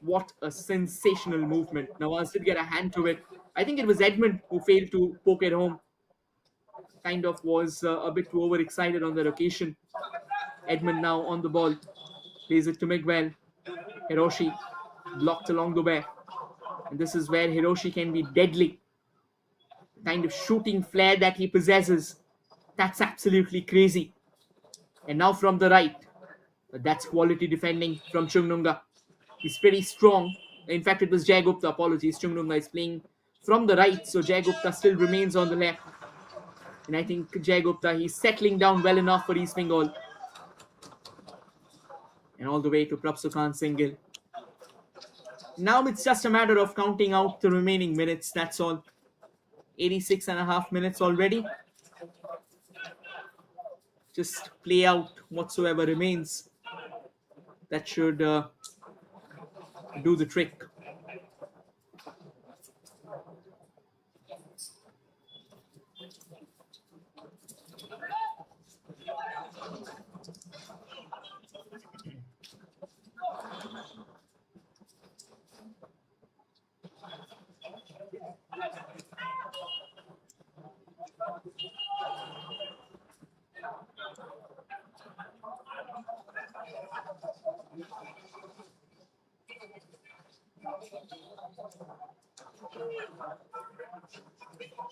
What a sensational movement. Nawaz did get a hand to it. I think it was Edmund who failed to poke it home. Kind of was a bit too overexcited on that occasion. Edmund now on the ball. Plays it to Miguel. Hiroshi blocked along the way. And this is where Hiroshi can be deadly. The kind of shooting flair that he possesses. That's absolutely crazy. And now from the right. That's quality defending from Chungnunga. He's pretty strong. In fact, it was Jay Gupta. Apologies. Chungnunga is playing from the right. So Jay Gupta still remains on the left. And I think Jay Gupta, he's settling down well enough for East Bengal. And all the way to Prabsukhan Singhal. Now it's just a matter of counting out the remaining minutes. That's all. 86 and a half minutes already. Just play out whatsoever remains. That should do the trick.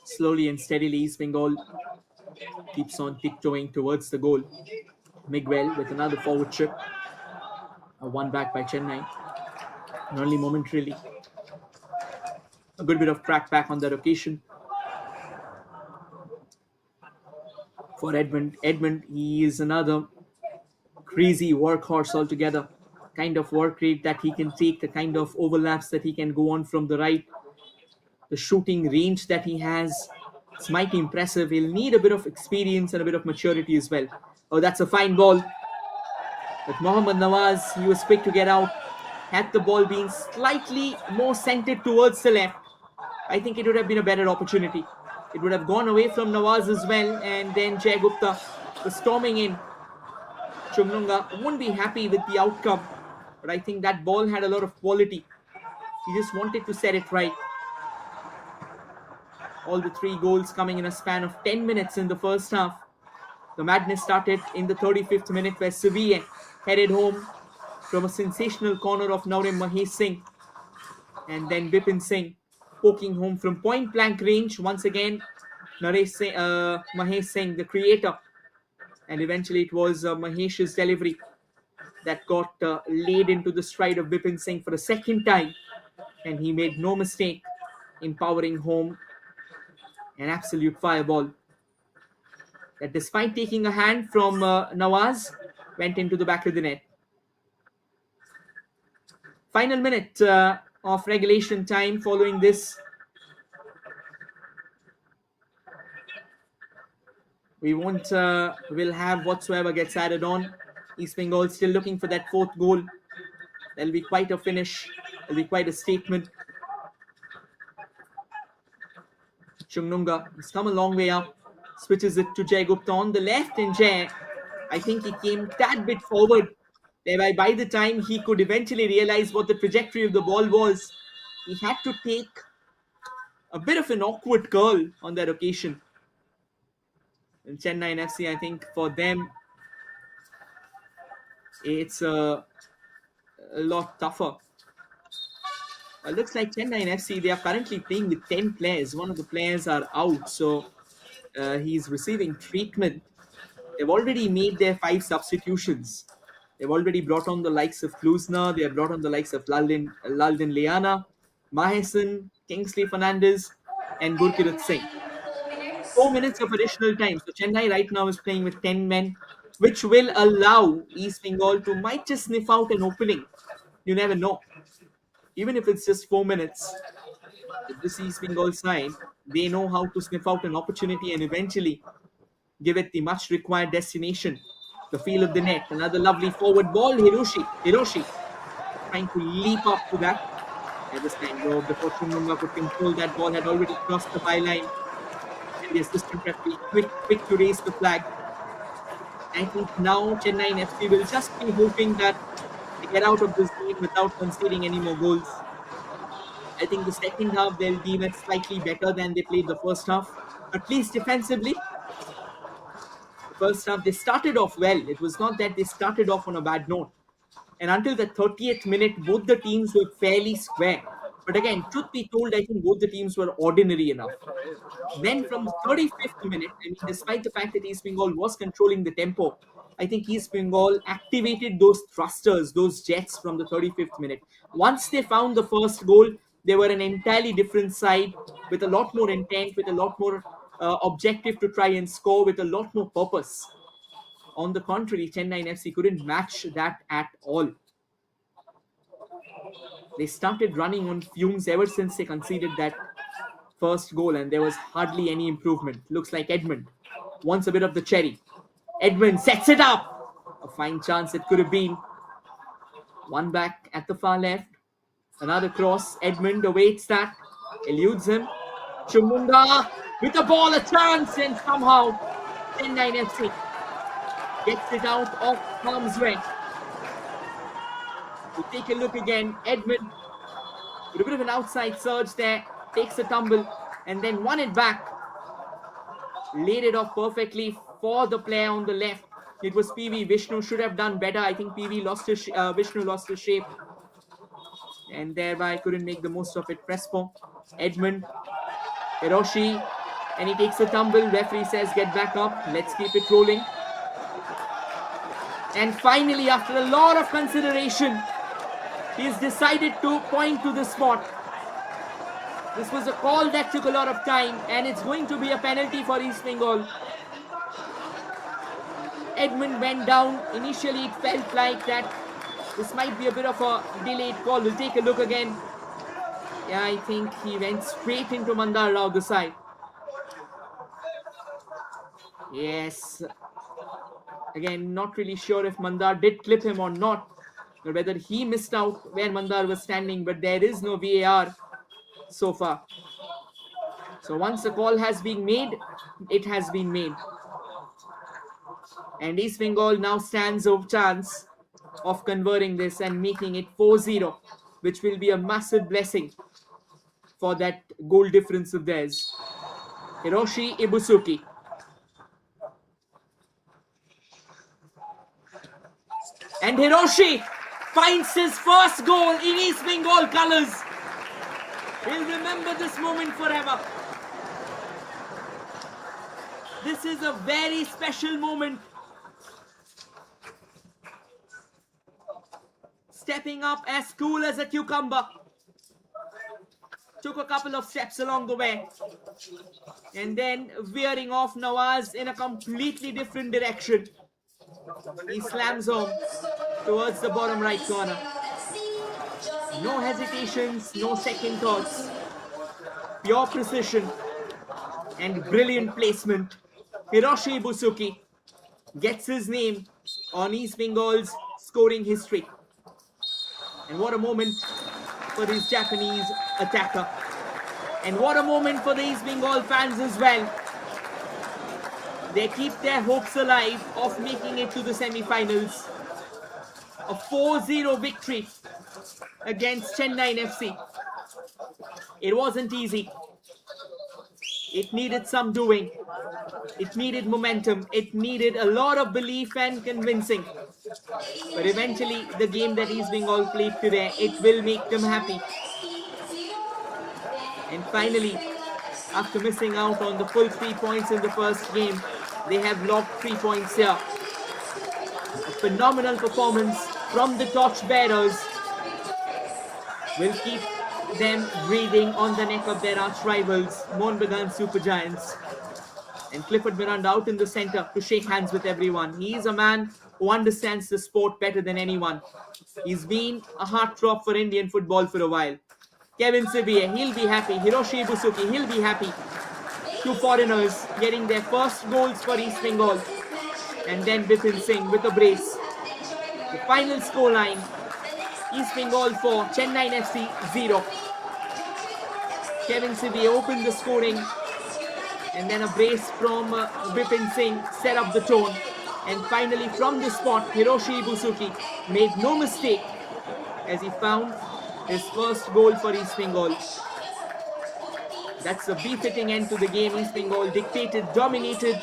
Slowly and steadily, East Bengal keeps on tiptoeing towards the goal. Miguel with another forward chip. One back by Chennai. And only momentarily. A good bit of crack back on that occasion. For Edmund. Edmund, he is another crazy workhorse altogether. Kind of work rate that he can take, the kind of overlaps that he can go on from the right. The shooting range that he has, it's mighty impressive. He'll need a bit of experience and a bit of maturity as well. Oh, that's a fine ball. But Mohammad Nawaz, he was quick to get out. Had the ball been slightly more centered towards the left, I think it would have been a better opportunity. It would have gone away from Nawaz as well, and then Jay Gupta was storming in. Chungnunga won't be happy with the outcome, but I think that ball had a lot of quality. He just wanted to set it right. All the three goals coming in a span of 10 minutes in the first half. The madness started in the 35th minute where Sevilla headed home from a sensational corner of Naurim Mahesh Singh. And then Bipin Singh poking home from point blank range. Once again, Mahesh Singh, the creator. And eventually it was Mahesh's delivery that got laid into the stride of Bipin Singh for a second time. And he made no mistake in powering home an absolute fireball that, despite taking a hand from Nawaz, went into the back of the net. Final minute of regulation time following this. We won't will have whatsoever gets added on. East Bengal still looking for that fourth goal. That'll be quite a finish. That'll be quite a statement. Chungnunga has come a long way up. Switches it to Jay Gupta on the left, and Jay, I think he came tad bit forward. Thereby, by the time he could eventually realize what the trajectory of the ball was, he had to take a bit of an awkward curl on that occasion. And Chennaiyin FC, I think for them, it's a lot tougher. Looks like Chennaiyin FC, they are currently playing with 10 players. One of the players are out, so he's receiving treatment. They've already made their 5 substitutions. They've already brought on the likes of Klusner, they have brought on the likes of Laldin Liana, Maheson, Kingsley Fernandez, and Gurkirat Singh. 4 minutes. 4 minutes of additional time. So Chennai right now is playing with 10 men, which will allow East Bengal to might just sniff out an opening. You never know. Even if it's just 4 minutes, this East Bengal side, they know how to sniff out an opportunity and eventually give it the much required destination, the feel of the net. Another lovely forward ball. Hiroshi trying to leap up to that. At this time, though, before Chungunga could control that ball, had already crossed the byline. And the assistant referee quick to raise the flag. I think now Chennai FC will just be hoping that they get out of this game without conceding any more goals. I think the second half they'll deem it slightly better than they played the first half, at least defensively. The first half they started off well. It was not that they started off on a bad note. And until the 30th minute, both the teams were fairly square. But again, truth be told, I think both the teams were ordinary enough. Then from the 35th minute, I mean, despite the fact that East Bengal was controlling the tempo, I think East Bengal activated those thrusters, those jets from the 35th minute. Once they found the first goal, they were an entirely different side with a lot more intent, with a lot more objective to try and score, with a lot more purpose. On the contrary, Chennai FC couldn't match that at all. They started running on fumes ever since they conceded that first goal, and there was hardly any improvement. Looks like Edmund wants a bit of the cherry. Edmund sets it up. A fine chance it could have been. One back at the far left. Another cross. Edmund awaits that. Eludes him. Chumunda with the ball, a chance, and somehow Chennai FC gets it out of harm's way. We'll take a look again. Edmund with a bit of an outside surge there. Takes a tumble and then won it back. Laid it off perfectly for the player on the left. It was PV. Vishnu should have done better. I think PV lost his Vishnu lost his shape and thereby couldn't make the most of it. Prespo, Edmund, Hiroshi, and he takes a tumble. Referee says get back up. Let's keep it rolling. And finally, after a lot of consideration, he's decided to point to the spot. This was a call that took a lot of time, and it's going to be a penalty for East Bengal. Edmund went down. Initially, it felt like that this might be a bit of a delayed call. We'll take a look again. Yeah, I think he went straight into Mandar Rao the side. Yes. Again, not really sure if Mandar did clip him or not, or whether he missed out where Mandar was standing, but there is no VAR so far. So once the call has been made, it has been made. And East Bengal now stands a chance of converting this and making it 4-0, which will be a massive blessing for that goal difference of theirs. Hiroshi Ibusuki. And Hiroshi finds his first goal in East Bengal colours. We'll remember this moment forever. This is a very special moment. Stepping up as cool as a cucumber. Took a couple of steps along the way. And then veering off Nawaz in a completely different direction. He slams home towards the bottom right corner. No hesitations, no second thoughts. Pure precision and brilliant placement Hiroshi Busuki gets his name on East Bengal's scoring history. And what a moment for this Japanese attacker. And what a moment for the East Bengal fans as well. They keep their hopes alive of making it to the semi-finals. A 4-0 victory against Chennaiyin FC. It wasn't easy. It needed some doing. It needed momentum. It needed a lot of belief and convincing. But eventually, the game that East Bengal played today, it will make them happy. And finally, after missing out on the full 3 points in the first game, they have logged 3 points here. A phenomenal performance from the torchbearers will keep them breathing on the neck of their arch rivals, Mohun Super Giants. And Clifford Miranda out in the centre to shake hands with everyone. He is a man who understands the sport better than anyone. He's been a heartthrob for Indian football for a while. Kevin Sibiye, he'll be happy. Hiroshi Busuki, he'll be happy. Two foreigners getting their first goals for East Bengal. And then Bipin Singh with a brace. The final scoreline, East Bengal 4, Chennaiyin FC 0. Kevin Sibiye opened the scoring, and then a brace from Bipin Singh set up the tone. And finally from the spot, Hiroshi Busuki made no mistake as he found his first goal for East Bengal. That's a befitting end to the game. East Bengal dictated, dominated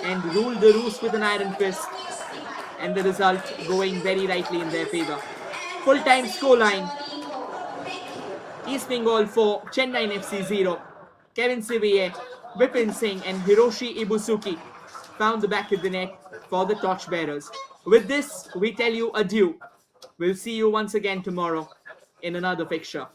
and ruled the roost with an iron fist. And the result going very rightly in their favour. Full-time scoreline, East Bengal 4, Chennaiyin FC 0. Kevin Sibiye, Bipin Singh and Hiroshi Ibusuki found the back of the net for the torchbearers. With this, we tell you adieu. We'll see you once again tomorrow in another fixture.